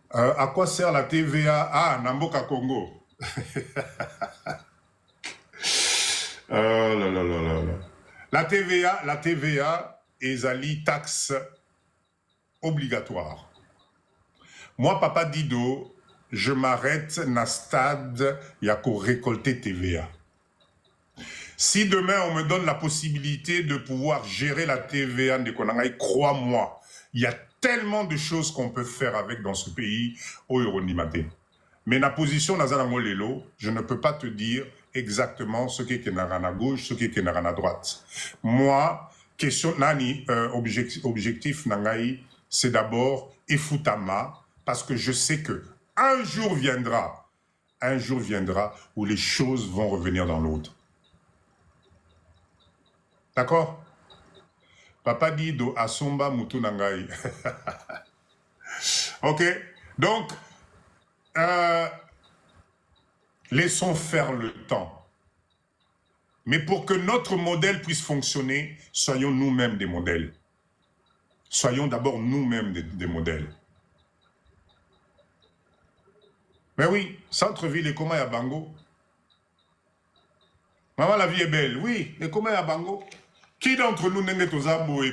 À quoi sert la TVA? Ah, Namboka Congo. Oh là là là là là. La TVA, ezali taxe obligatoire. Moi, Papa Dido, je m'arrête na stade yako récolter TVA. Si demain on me donne la possibilité de pouvoir gérer la TVA, crois-moi, il y a tellement de choses qu'on peut faire avec dans ce pays au Eurondimate. Mais la position Nazalango Lelo, je ne peux pas te dire exactement ce qui est à gauche, ce qui est à droite. Moi, question nani objectif nangai, c'est d'abord Efutama, parce que je sais que un jour viendra où les choses vont revenir dans l'autre. D'accord? Papa dit do asomba mutu nangai. Ok? Donc, laissons faire le temps. Mais pour que notre modèle puisse fonctionner, soyons nous-mêmes des modèles. Soyons d'abord nous-mêmes des modèles. Mais oui, centre-ville, et comment il y a Bango? Maman, la vie est belle. Oui, et comment il y a Bango? Qui d'entre nous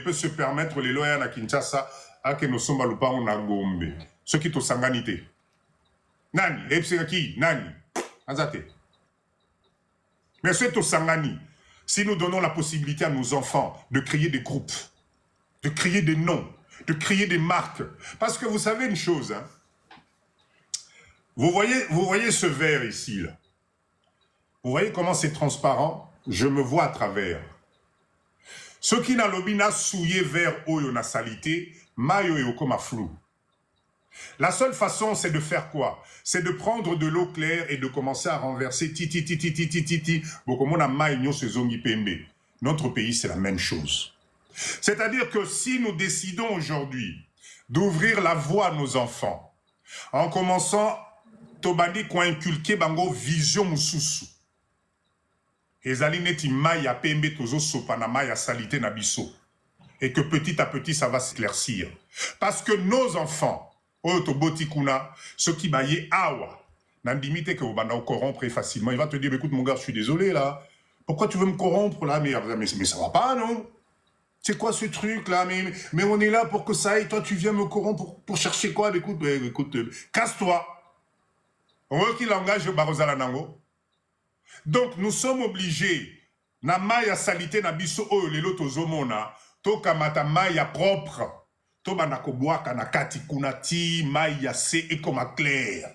peut se permettre les loyers à Kinshasa à que nous sommes à l'Upango na Gombe? Ceux qui sont sanganité. Nani? Epsiraki? Nani? Azate. Mais c'est au Sangani. Si nous donnons la possibilité à nos enfants de créer des groupes, de créer des noms, de créer des marques. Parce que vous savez une chose, hein? Vous voyez ce verre ici, là. Vous voyez comment c'est transparent? Je me vois à travers. Ceux qui n'ont pas souillé vers oyo na salité, mayo et comme flou. La seule façon, c'est de faire quoi? C'est de prendre de l'eau claire et de commencer à renverser titi. Notre pays, c'est la même chose. C'est-à-dire que si nous décidons aujourd'hui d'ouvrir la voie à nos enfants, en commençant Tobani ko inculquer bango vision mususu. Ezali neti maya pembe tozo sopanama ya salité na biso. Et que petit à petit ça va s'éclaircir. Parce que nos enfants, otobotikuna, ceux qui baillent awa, n'andimite que obanda au corrompre facilement, il va te dire écoute mon gars, je suis désolé là. Pourquoi tu veux me corrompre là? Mais ça va pas, non? C'est quoi ce truc là? Mais on est là pour que ça aille. Toi tu viens me corrompre pour chercher quoi? Écoute, casse-toi. On veut qu'il engage Barozala Nango. Donc, nous sommes obligés, na maya salité na biso oyo lelo tozomona, to kamata maya propre, Tobanda kobwaka na kati kunati mai yase et comme clair.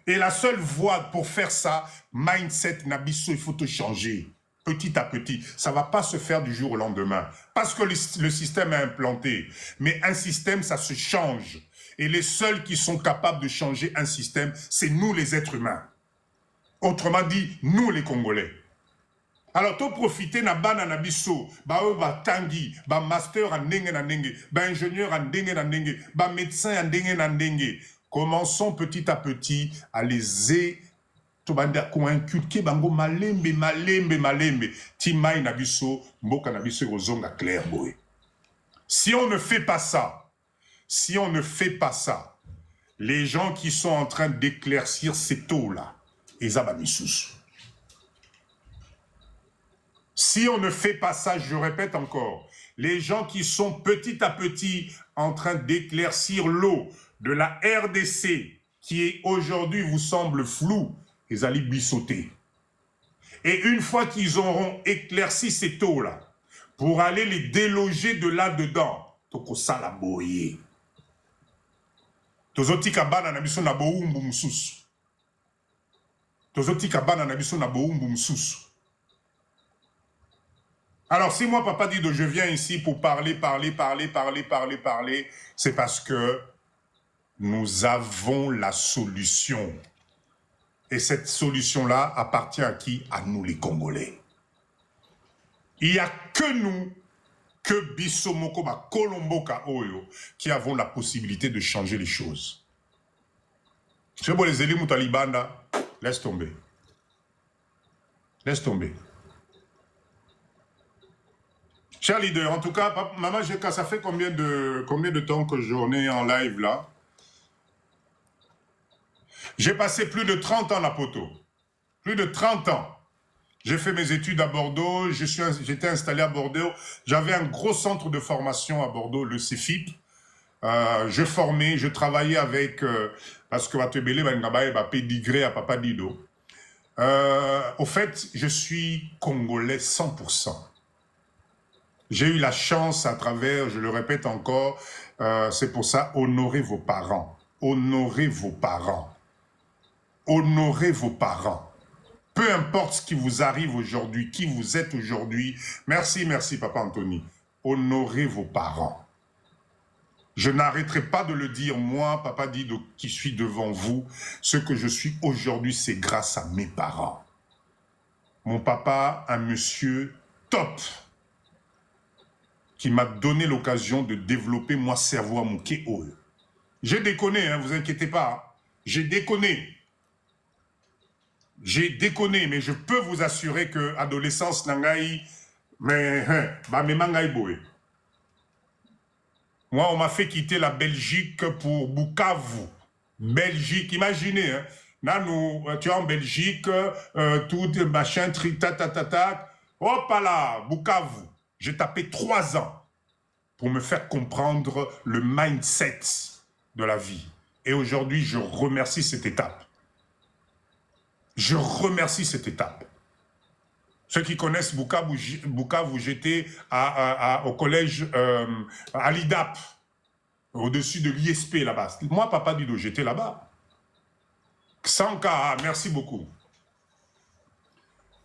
Et la seule voie pour faire ça, mindset nabiso, il faut te changer. Petit à petit. Ça ne va pas se faire du jour au lendemain. Parce que le système est implanté. Mais un système, ça se change. Et les seuls qui sont capables de changer un système, c'est nous les êtres humains. Autrement dit, nous les Congolais. Alors, tu profiter na bana na biso, ba tangi, ba master en ndenge na ndenge, ba ingénieur en ndenge na ndenge, ba médecin en ndenge na ndenge. Commençons petit à petit à les inculquer bango malembe, timai na biso, mboka na biso ozonga clair boy. Si on ne fait pas ça, les gens qui sont en train d'éclaircir ces taux-là, ils abamisous. Si on ne fait pas ça, je répète encore, les gens qui sont petit à petit en train d'éclaircir l'eau de la RDC, qui aujourd'hui vous semble floue, ils allaient bisauter. Et une fois qu'ils auront éclairci ces taux-là, pour aller les déloger de là-dedans, toko sala boye. Tozotika bana na biso na boumbu msusu. Tozotika bana na biso na boumbu msusu. Alors, si moi, Papa Dido, je viens ici pour parler, c'est parce que nous avons la solution. Et cette solution-là appartient à qui? À nous, les Congolais. Il n'y a que nous, que Bissomoko, Kolomboka Oyo, qui avons la possibilité de changer les choses. C'est bon, les élites Moutalibanda, laisse tomber. Laisse tomber. Cher leader, en tout cas, Maman Jeka, ça fait combien de temps que j'en ai en live là? J'ai passé plus de 30 ans à Poto. Plus de 30 ans. J'ai fait mes études à Bordeaux, j'étais installé à Bordeaux. J'avais un gros centre de formation à Bordeaux, le CEFIP. Je formais, je travaillais avec, parce que Watebele, pédigré à Papa Dido. Au fait, je suis Congolais 100%. J'ai eu la chance à travers, je le répète encore, c'est pour ça, honorez vos parents. Honorez vos parents. Honorez vos parents. Peu importe ce qui vous arrive aujourd'hui, qui vous êtes aujourd'hui. Merci, merci, Papa Anthony. Honorez vos parents. Je n'arrêterai pas de le dire, moi, Papa Dido, qui suis devant vous. Ce que je suis aujourd'hui, c'est grâce à mes parents. Mon papa, un monsieur top, qui m'a donné l'occasion de développer mon cerveau à mon kéol. J'ai déconné, hein, vous inquiétez pas. Hein. J'ai déconné. J'ai déconné, mais je peux vous assurer que adolescence nangai, mais mangai boy. Moi, on m'a fait quitter la Belgique pour Bukavu. Belgique, imaginez, hein. Là, tu es en Belgique, tout machin, ta. Hop là, Bukavu. J'ai tapé 3 ans pour me faire comprendre le mindset de la vie. Et aujourd'hui, je remercie cette étape. Je remercie cette étape. Ceux qui connaissent Bukavu, j'étais au collège à l'IDAP, au-dessus de l'ISP là-bas. Moi, Papa Dido, j'étais là-bas. Xanka, merci beaucoup.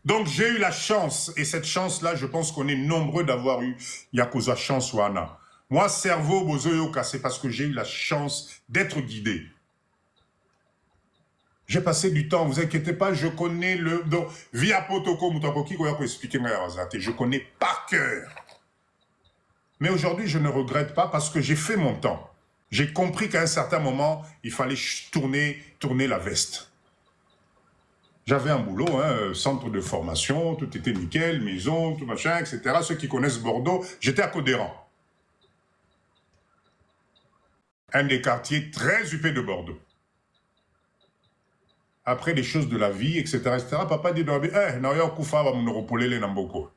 Donc, j'ai eu la chance, et cette chance-là, je pense qu'on est nombreux d'avoir eu Yakuza chance wana. Moi, cerveau bozoyoka, c'est parce que j'ai eu la chance d'être guidé. J'ai passé du temps, vous inquiétez pas, je connais le... Donc, via Potoko, Mutakoki, je connais par cœur. Mais aujourd'hui, je ne regrette pas parce que j'ai fait mon temps. J'ai compris qu'à un certain moment, il fallait tourner la veste. J'avais un boulot, hein, centre de formation, tout était nickel, maison, tout machin, etc. Ceux qui connaissent Bordeaux, j'étais à Codéran. Un des quartiers très huppés de Bordeaux. Après les choses de la vie, etc., papa dit, eh, na yo kufa wa munokopolele na mboko.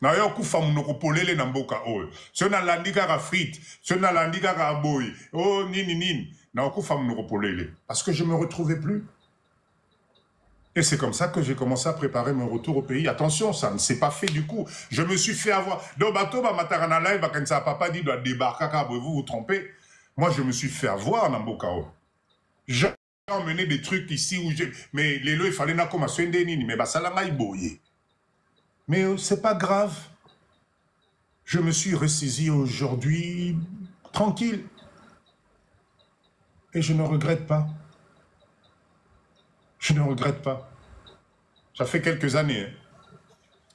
Na yo kufa munokopolele na mboka oyo. So na landika ka frite, so na landika ka boy. Oh, nini. Na yo kufa munokopolele. Parce que je ne me retrouvais plus. Et c'est comme ça que j'ai commencé à préparer mon retour au pays. Attention, ça ne s'est pas fait du coup. Je me suis fait avoir. Donc, bateau, matarana live, quand ça papa dit doit débarquer, vous vous trompez. Moi, je me suis fait avoir dans Bokao. J'ai emmené des trucs ici où j'ai. Mais les lois, il fallait n'a comme à Swendeni, mais ça l'a maïboyé. Mais c'est pas grave. Je me suis ressaisi aujourd'hui tranquille. Et je ne regrette pas. Je ne regrette pas. Ça fait quelques années. Hein.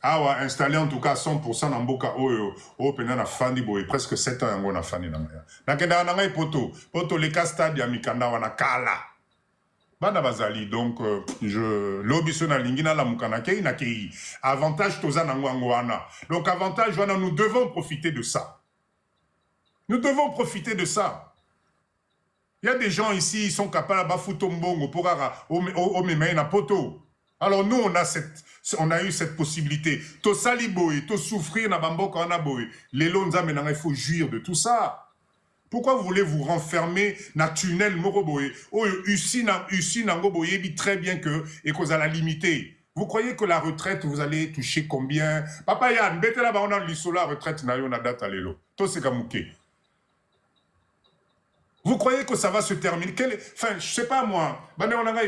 Ah ouais, installé en tout cas 100% dans Boka au Penana Fandi Boy, presque 7 ans on a Fandi dans Maya. Nakenda Nangai Poto les stade ya Mikanda wana Kala. Bana Bazali, donc je l'obisson à Lingina la Mukanake Nakei. Avantage Toza Nangwana. Donc avantage, voilà, nous devons profiter de ça. Nous devons profiter de ça. Il y a des gens ici, ils sont capables de Bafutombongo pour au Memaina Poto. Alors nous, on a eu cette possibilité. To saliboy, to souffrir na bamboka na boy. Les lonza maintenant, il faut jouir de tout ça. Pourquoi vous voulez vous renfermer na tunnel moroboy? Oh, usi nango boye dit très bien que et qu'on a la limiter. Vous croyez que la retraite, vous allez toucher combien? Papa Yann, bête là-bas, on a l'isola retraite na yon na date à l'élo. To c'est kamouké. Vous croyez que ça va se terminer? Enfin, je ne sais pas moi.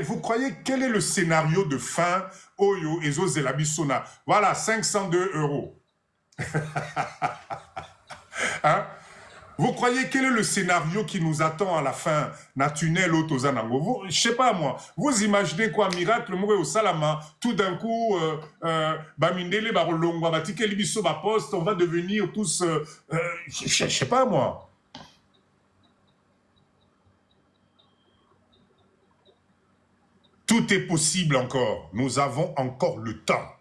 Vous croyez quel est le scénario de fin? Oyo, Ezo Zelabisona. Voilà, 502 €. Hein? Vous croyez quel est le scénario qui nous attend à la fin? Natunnel Otozanango. Je ne sais pas moi. Vous imaginez quoi? Miracle, moi au Salama. Tout d'un coup, Bamindele, Barolongwa, Batikeli Biso, Poste, on va devenir tous. Je ne sais pas moi. Tout est possible encore. Nous avons encore le temps.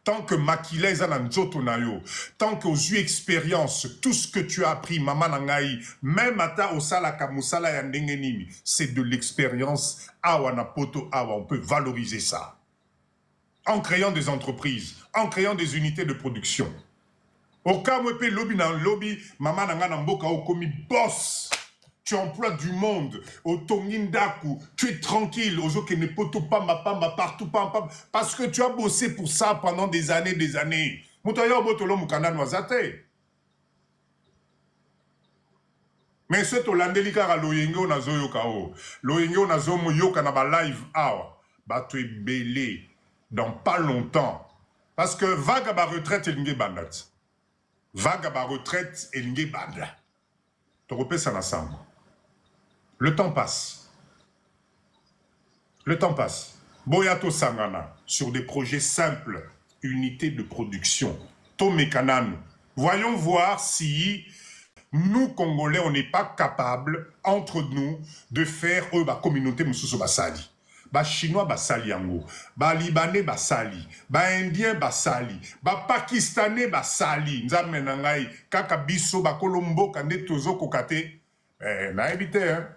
Tant que Makila Zananjotonayo, tant qu'aux yeux expérience, tout ce que tu as appris, Maman Nangaï, même Ata Osala Kamusala Yandengenimi, c'est de l'expérience. Awana Poto Awa, on peut valoriser ça. En créant des entreprises, en créant des unités de production. Au cas où lobby dans lobby, Maman Nanganamboka Okomi boss. Tu emploies du monde, au Tongindaku, tu es tranquille, aux autres qui ne poto pas ma partout, parce que tu as bossé pour ça pendant des années, des années. Mais ce Hollandais qui a loyengo na zo yokao, loyengo na zo mo yoka na ba live hour, bah tu es belé dans pas longtemps, parce que vague à ba retraite et l'ingé bandat, vague à ba retraite et l'ingé bandat. Tu repères ça ensemble. Le temps passe. Le temps passe. Boyato Sangana, sur des projets simples, unités de production. Tomekanan. Voyons voir si nous, Congolais, on n'est pas capables, entre nous, de faire la communauté Moussousso Basali. Ba Chinois Basali yango, ba Libanais Basali, ba Indien Basali, ba Pakistanais Basali. Nzame nangai, kaka biso ba Kolombo kande tozo kokate. Na évité, hein.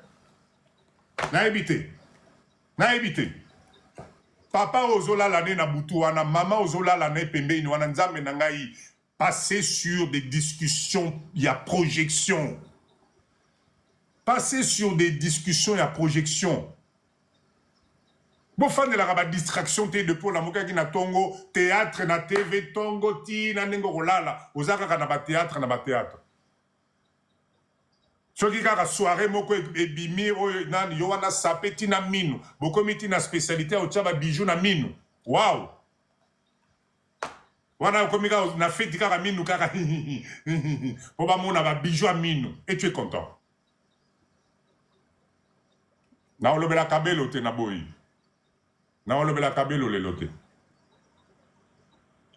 Na évité. Papa ozola l'année na butuana, maman ozola l'année pembe wana nzambe nangai. Passer sur des discussions, il y a projection. Passer sur des discussions, il y a projection. Bon fan de la rabat distraction te de pour la moka qui na tongo théâtre na TV tongo ti na nengo rolala ozaka na ba théâtre na ba théâtre. Soki kaka soirée moko ebimi oyo nani yo wana sapeti na minu boko miti na spécialité au tchaba bijou na minu. Wow. Wana komika na feti kaka minu kaka po ba mona ba bijou a minu et tu es content. Na olobela kabelo te na boyi. Na olobela kabelo le lote.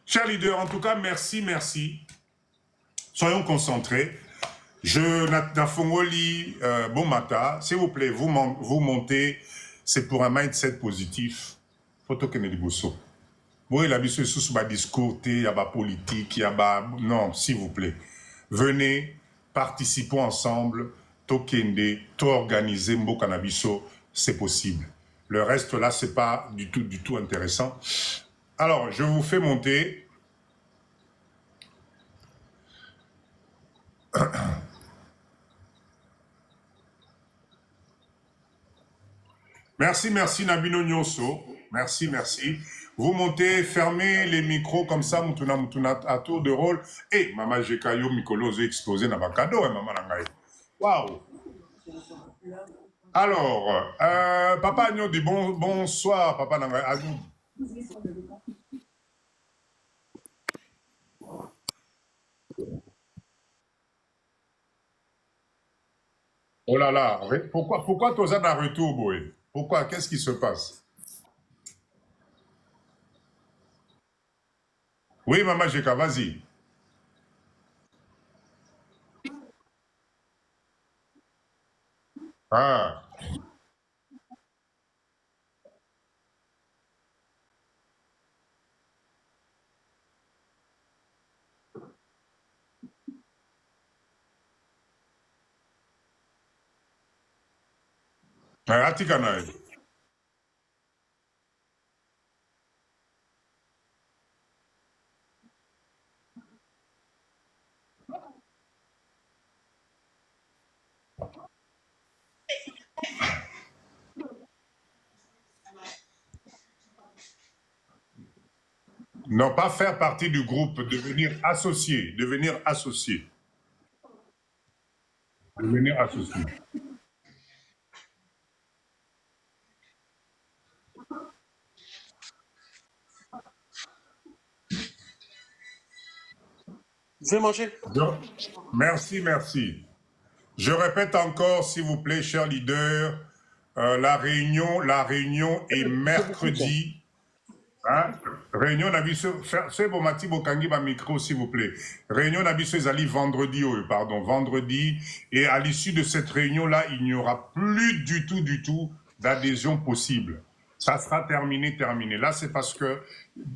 Chers leaders, en tout cas, merci. Soyons concentrés. Je Nafongoli Bomata, s'il vous plaît, vous montez, c'est pour un mindset positif. Photo Kennedy Bosso. Oui, la mission sous ma discours, il y a ma politique, il y a ma... Non, s'il vous plaît. Venez, participons ensemble, Tokende, tout organiser, Mbo Canabiso, c'est possible. Le reste là, c'est pas du tout intéressant. Alors, je vous fais monter. Merci Nabino Nyonso. Merci, merci. Vous montez, fermez les micros comme ça, mutuna à tour de rôle. Et Maman Jekayo Mikolo a explosé dans ma cadeau, Maman Nangaï. Waouh! Alors, Papa Agnon dit bonsoir, Papa Nangaï. Oh là là, pourquoi tu as un retour, Boé? Pourquoi? Qu'est-ce qui se passe? Oui, Maman Jeka, vas-y. Ah. Atikanaï. Non, pas faire partie du groupe, devenir associé. Devenir associé. Devenir associé. Vous pouvez manger. Merci, merci. Je répète encore, s'il vous plaît, chers leaders, la réunion est mercredi. Hein? Réunion Nabiso, c'est bon, Mati Bokangi, ma micro, s'il vous plaît. Réunion Nabiso, ils allaient vendredi, vendredi. Et à l'issue de cette réunion-là, il n'y aura plus du tout d'adhésion possible. Ça sera terminé. Là, c'est parce que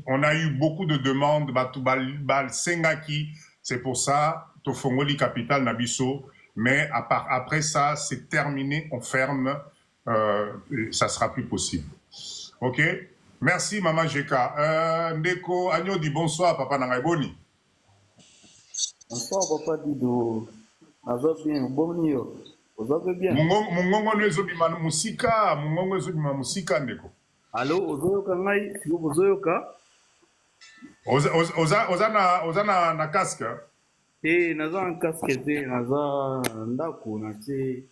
on a eu beaucoup de demandes, Bal Sengaki, c'est pour ça, Tofongoli Capital Nabiso. Mais après ça, c'est terminé, on ferme, ça sera plus possible. Ok? Merci, Maman Jeka. Ndeko, Agno dit bonsoir, Papa Nangaiboni. Bonsoir, Papa Dido. Azo bien, boni yo. Ozo bien. Mungongo nezo bima musika, Ndeko. Allô, ozoyoka ngai, siko bozoyoka? Oza na casque? Naza na casque te, naza ndako na te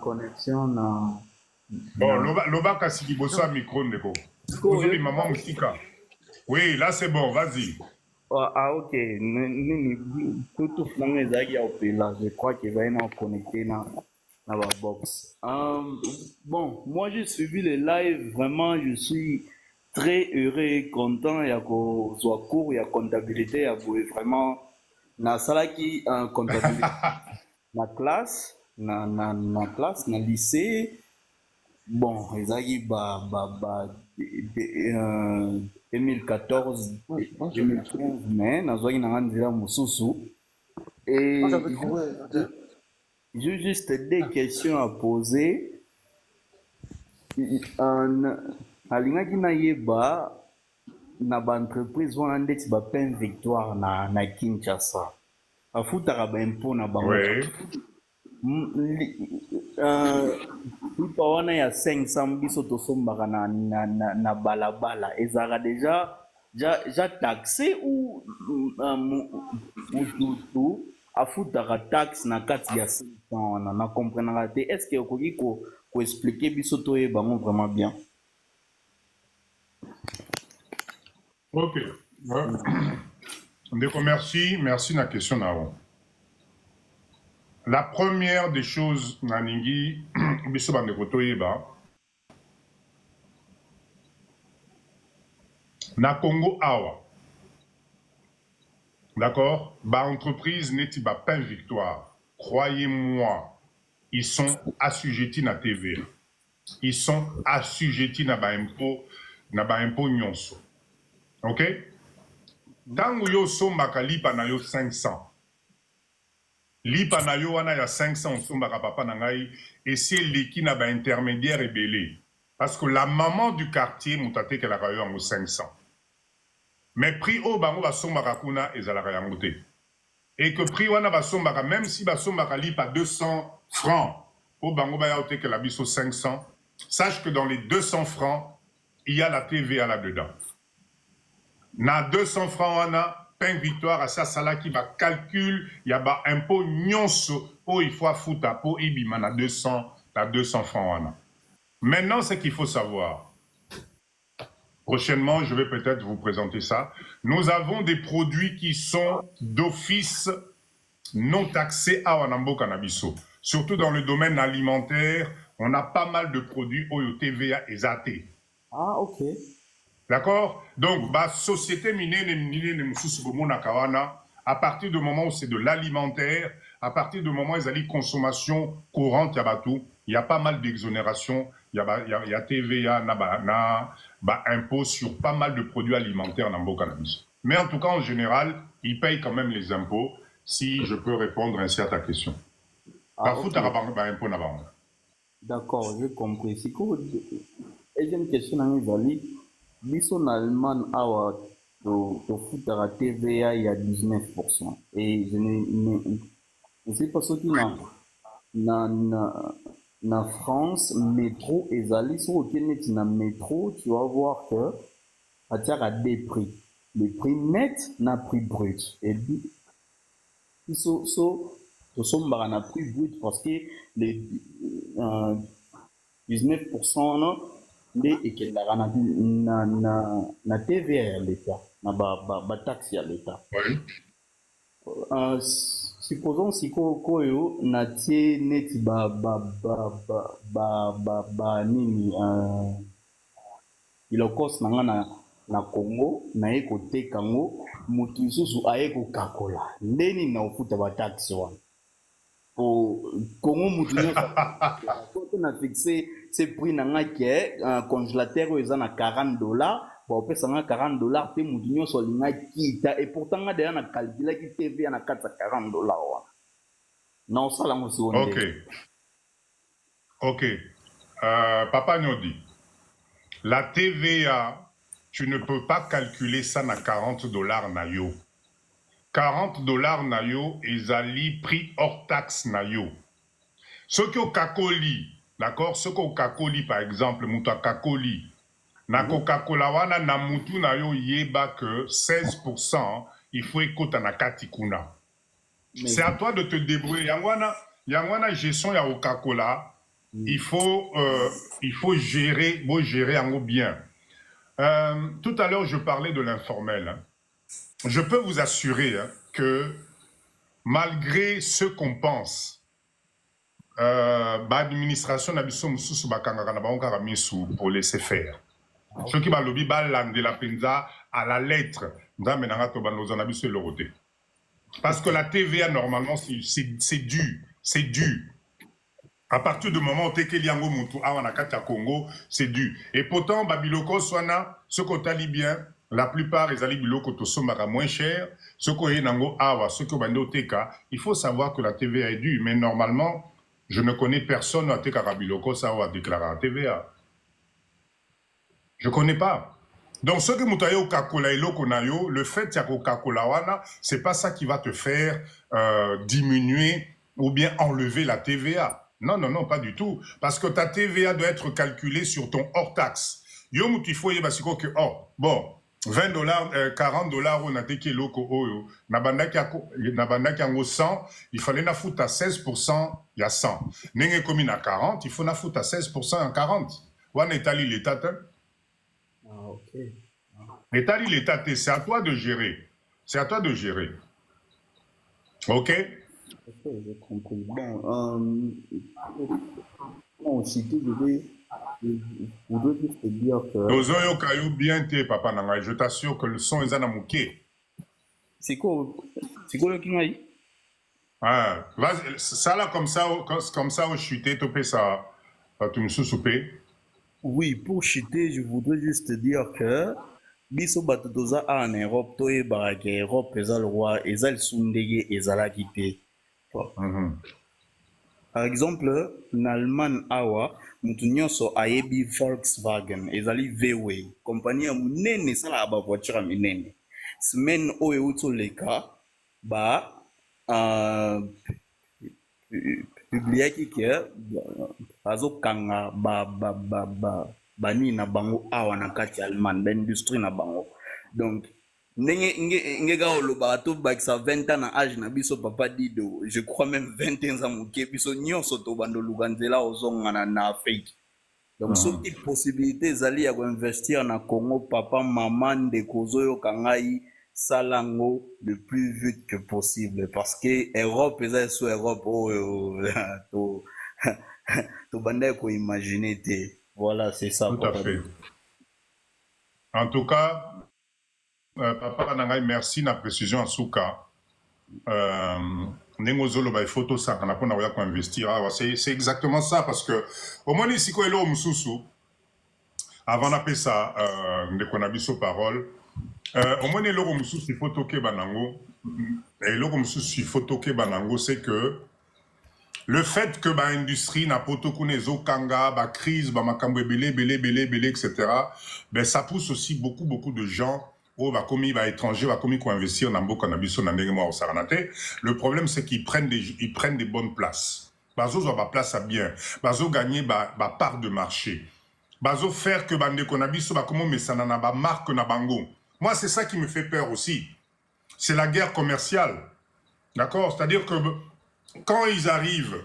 connexion na... Bon, loba kasi liboso à micro, Ndeko. Ozo bima musika. Oui, là c'est bon, vas-y. Ah, ok. Tout je crois qu'il va être connecté dans la box. Bon, moi j'ai suivi les lives, vraiment je suis très heureux et content. Il y a soit cours, il y a comptabilité, il y a vraiment na sala qui comptabilité na classe, na classe, na lycée. Bon, ils ont 2014, 2015, mais nazwaki na nzela mususu. Et j'ai juste des questions à poser. Alingaki na yeba na ba entreprise wana ndeti ba plein victoire na Kinshasa. Afutaka ba impôt na bango. Lipa wana ya 500 biso tosombaka na balabala ezalaka déjà taxé ou mututu afutaka taxe na kati ya 500 wana na comprenaka te. Est-ce que okoki koexplike biso toyeba ngo vraiment bien? Ok. Ndeko, merci na question na ron. La première des choses, Naningi, biso bandeko toyeba, na Congo awa, d'accord, ba entreprise neti ba pain victoire. Croyez-moi, ils sont assujettis na TVA. Ils sont assujettis na ba impôt nyonso. Ok? Tango yo sombaka lipa na yo 500. Lipa na yo wana ya 500 sombaka papa na ngai et c'est leki na ba intermédiaire ebele. Parce que la maman du quartier mutate ke la rayo en 500. Mais prix au bango ba sombaka kuna ezalaka yango te. Et que prix wana ba sombaka même si ba sombaka lipa 200 francs au bango ba ya ote ke la biso 500 sache que dans les 200 francs, il y a la TVA là-dedans. Na 200 francs, on a Pain Victoire à ça qui va calcul, il y a un impôt nyonso, il faut foutre pour ibima na 200 francs. On a. Maintenant, ce qu'il faut savoir, prochainement, je vais peut-être vous présenter ça. Nous avons des produits qui sont d'office non taxés à Wanambo Cannabiso. Surtout dans le domaine alimentaire, on a pas mal de produits au TVA et ZAT. Ah, ok. D'accord? Donc, société à partir du moment où c'est de l'alimentaire, à partir du moment où ils ont consommation courante, il y a pas mal d'exonérations, il y a TVA, impôt sur pas mal de produits alimentaires dans le cannabis. Mais en tout cas, en général, ils payent quand même les impôts, si je peux répondre ainsi à ta question. D'accord, j'ai compris. C'est quoi? Deuxième question, biso en Allemagne, au foot à la TVA, il y a 19%. Et je ne sais pas ce qu'il y a. Na France, métro et Zali, sur lequel tu as métro, tu vas voir que à des prix. Le prix net n'a prix brut. Et puis, ils sont à prix brut parce que les 19% non, et que na TVA à l'État, na taxe à l'État. Oui. Supposons si koyo na tie neti nini ilokos na Congo na eko te kango mutu susu aeko kakola ndeni na ufuta ba taxe wana po Congo mutu nyonso na fixé ce prix na ngaki congélateur eza na $40 bon pesa nga $40 te mutu nyonso linga kita et pourtant nga déjà na calcula ki TV na kata $40 wana non ça la mo si wonde. OK. Papa Nyodi, la TVA, tu ne peux pas calculer ça na $40 na yo. $40 na yo ezali prix hors taxe na yo. Ce qui au kakoli, d'accord, ce qui au kakoli par exemple, muta kakoli, na Coca-Cola wana na mutu na yo yeba que 16% il faut écouter na katikuna. C'est à toi de te débrouiller. Yangwana gestion ya Coca-Cola, il faut gérer en bien. Tout à l'heure je parlais de l'informel. Hein. Je peux vous assurer que malgré ce qu'on pense, l'administration n'a pas pour laisser faire. Ceux qui ont de la penza à la lettre, parce que la TVA, normalement, c'est dû. C'est dû. À partir du moment où tu es Congo, c'est dû. Et pourtant, Babiloko, Swana, ce qu'on t'a dit bien, la plupart des Alibiloko sont moins chers. Ce qu'on est Nango Awa, ce qu'on est Teka, il faut savoir que la TVA est due. Mais normalement, je ne connais personne à Teka Rabiloko, ça va déclarer la TVA. Je ne connais pas. Donc, ce que Moutayo Coca-Cola et Lokonayo, le fait qu'il y a Coca-Cola wana, c'est pas ça qui va te faire diminuer ou bien enlever la TVA. Non, non, non, pas du tout. Parce que ta TVA doit être calculée sur ton hors-taxe. Yo Moutifo Yebasiko que, oh, bon, $20, $40, on a teke loko oyo. Nabandaki yango 100, il fallait na foutre à 16%, il y a 100. Nenge komi na 40, il faut na foutre à 16% en 40. Wana etali l'état. Ah, ok. L'État, c'est à toi de gérer. C'est à toi de gérer. OK? Ok, j'ai compris. Bon, cité, je voudrais juste te dire que... bien papa Nanga. Je t'assure que le son est en mouké. C'est quoi le kingai? Ah, ça là, comme ça, au chuté, tu peux ça, tu me sous-soupé. Oui, pour chuter, je voudrais juste te dire que biso bato toza en Europe, to ebaraka Europe eza le roi, eza le sundege, eza la kite. Par exemple, en Allemagne awa, mutu nyonso ayebi Volkswagen, ezali VW, compagnie ya munene sala ba voiture minene. Semaine oyo uto leka ba publiaki ke bazokanga bani na bango awa na kati ya Allemagne baindustrie na bango. Donc ndenge kaka olobaka tobakisa 20 ans na age na biso papa Dido, je crois même 21 ans moke biso nyonso tobanda oluka nzela ozongana na Afrique. Donc soki possibilité ezali ya koinvestir na Congo, papa mama ndeko ozoyoka ngai sala yango le plus vite que possible, parce que Europe eza so Europe oyo tobanda koimaginer te. Voilà, c'est ça. Tout à fait. En tout cas, papa Nangai, merci na précision en souka. Nengozolo ba photo ça kana pona ya ko investir. C'est exactement ça, parce que au moins ici ko elo mususu avant d'appeler ça ndeko na biso parole. Au moins elo mususu photo ke banango. Et elo mususu photo ke banango, c'est que le fait que l'industrie n'a pas tout kanga, ba crise, ba makambo belé, etc. Ben ça pousse aussi beaucoup de gens au ba commis ba étrangers, ba commis qui investir dans beaucoup cannabis na ndenge au Saranate. Le problème c'est qu'ils prennent des bonnes places. Bazo zo ba place à bien. Bazo gagner ba part de marché. Bazo faire que bande cannabis ba comment mais ça na ba marque na bango. Moi c'est ça qui me fait peur aussi. C'est la guerre commerciale. D'accord? C'est-à-dire que quand ils arrivent,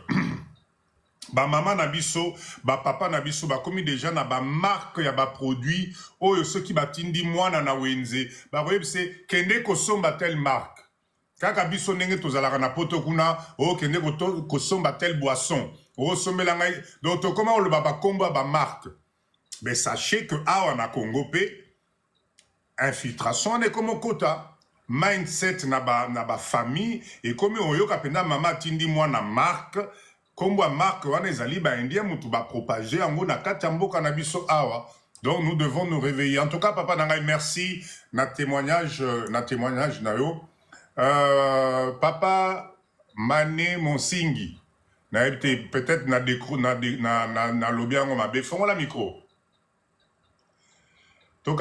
ba maman nabiso, ba papa nabiso, ba comme déjà na ba marque ya ba produit, oh ceux qui batindi mwana na wenze, ba voyez c'est kende ko somba telle marque. Kaka biso nenge tozalaka na poto kuna, oh kende ko somba telle boisson. Oh sombela ngai, donc comment on le ba komba ba marque. Mais sachez que a na Congo pe infiltration ne comme quota. Mindset na ba famille et comme oyoka penda mama tindi mwana marque kombo marque wana ezali ba indien mutu ba propager yango na kati ya mboka na biso awa. Donc nous devons nous réveiller. En tout cas papa nangai merci na témoignage na yo. Papa Mané Monsingi na peut-être na décro na lobiango mabe fongo la micro. To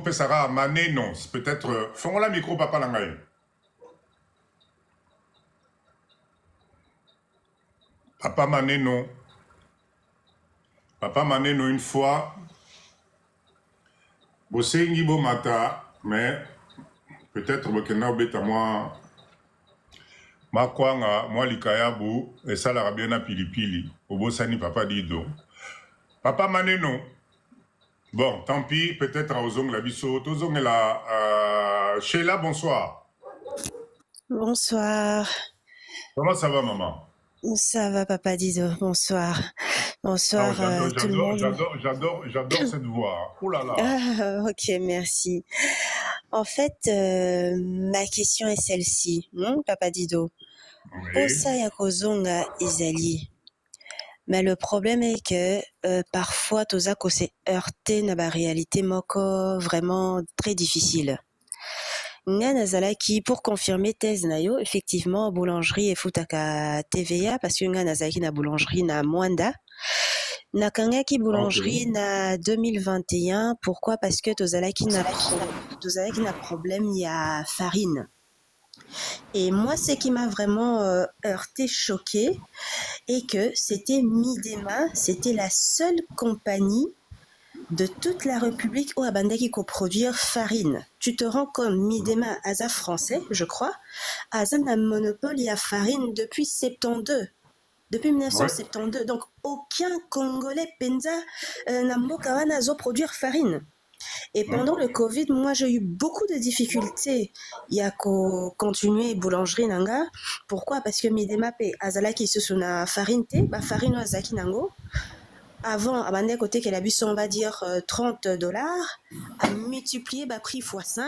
pesara Mané non, peut-être font la micro papa Langaï. Papa Mané non. Papa Mané non une fois. Bosengi bo mata, mais peut-être bokena obeta moi makwanga moi likayabu et ça la bien na pilipili. Obosani papa Dido. Papa Mané non. Bon, tant pis, peut-être à Ozong la biso. Ozong est là. Sheila, bonsoir. Bonsoir. Comment ça va, maman? Ça va, papa Dido. Bonsoir. Bonsoir, tout le monde. J'adore cette voix. Oh là là. Ah, ok, merci. En fait, ma question est celle-ci, papa Dido. Osa ya kozonga ezali. Mais le problème est que parfois, Tozako s'est heurté dans la réalité moko vraiment très difficile. Nga Zalaki, pour confirmer thèse nayo, effectivement, boulangerie et futaka TVA, parce que nga nazalaki na boulangerie na Mwanda. Nakangaki boulangerie na 2021. Pourquoi? Parce que Tozalaki na problème, il y a farine. Et moi, ce qui m'a vraiment heurté, choqué, est que c'était Midema, c'était la seule compagnie de toute la République où Abandaki coproduire farine. Tu te rends compte, Midema, Asa français, je crois, Asa a monopole à farine depuis 72. Depuis 1972. Ouais. Donc, aucun Congolais Penza n'a mokawana zo produire farine. Et pendant le Covid, moi, j'ai eu beaucoup de difficultés. Il y a qu'à continuer boulangerie nanga. Pourquoi? Parce que Midema pe azalaki se suna farine te, ba farine azaki nango. Avant, à bande côté qu'elle a bu, on va dire $30, à multiplier ba prix x5.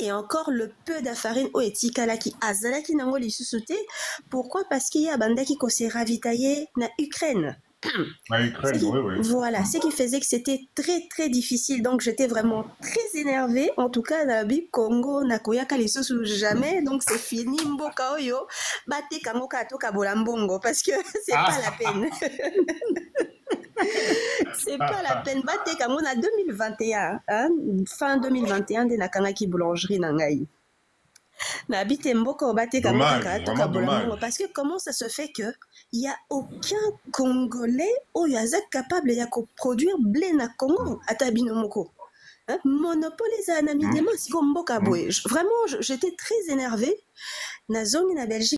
Et encore le peu de farine au etikalaki azalaki nango li susute. Pourquoi? Parce qu'il y a bande qui s'est ravitaillé na Ukraine. Oui. Voilà, ce qui faisait que c'était très très difficile. Donc j'étais vraiment très énervée. En tout cas, dans le Congo, nakoyaka les sous jamais. Donc c'est fini. Mboka oyo, bate kamoka toka bolambongo parce que c'est pas la peine. C'est pas la peine. Bate kamoka en 2021, hein? Fin 2021, de nakangaki boulangerie nangai. Dommage, vraiment dommage. Parce que comment ça se fait que il n'y a aucun Congolais où il est capable de produire blé na Congo à Tabinomoko. Hein? Monopole ça na midema si Vraiment, j'étais très énervée. Na zone na Belgique.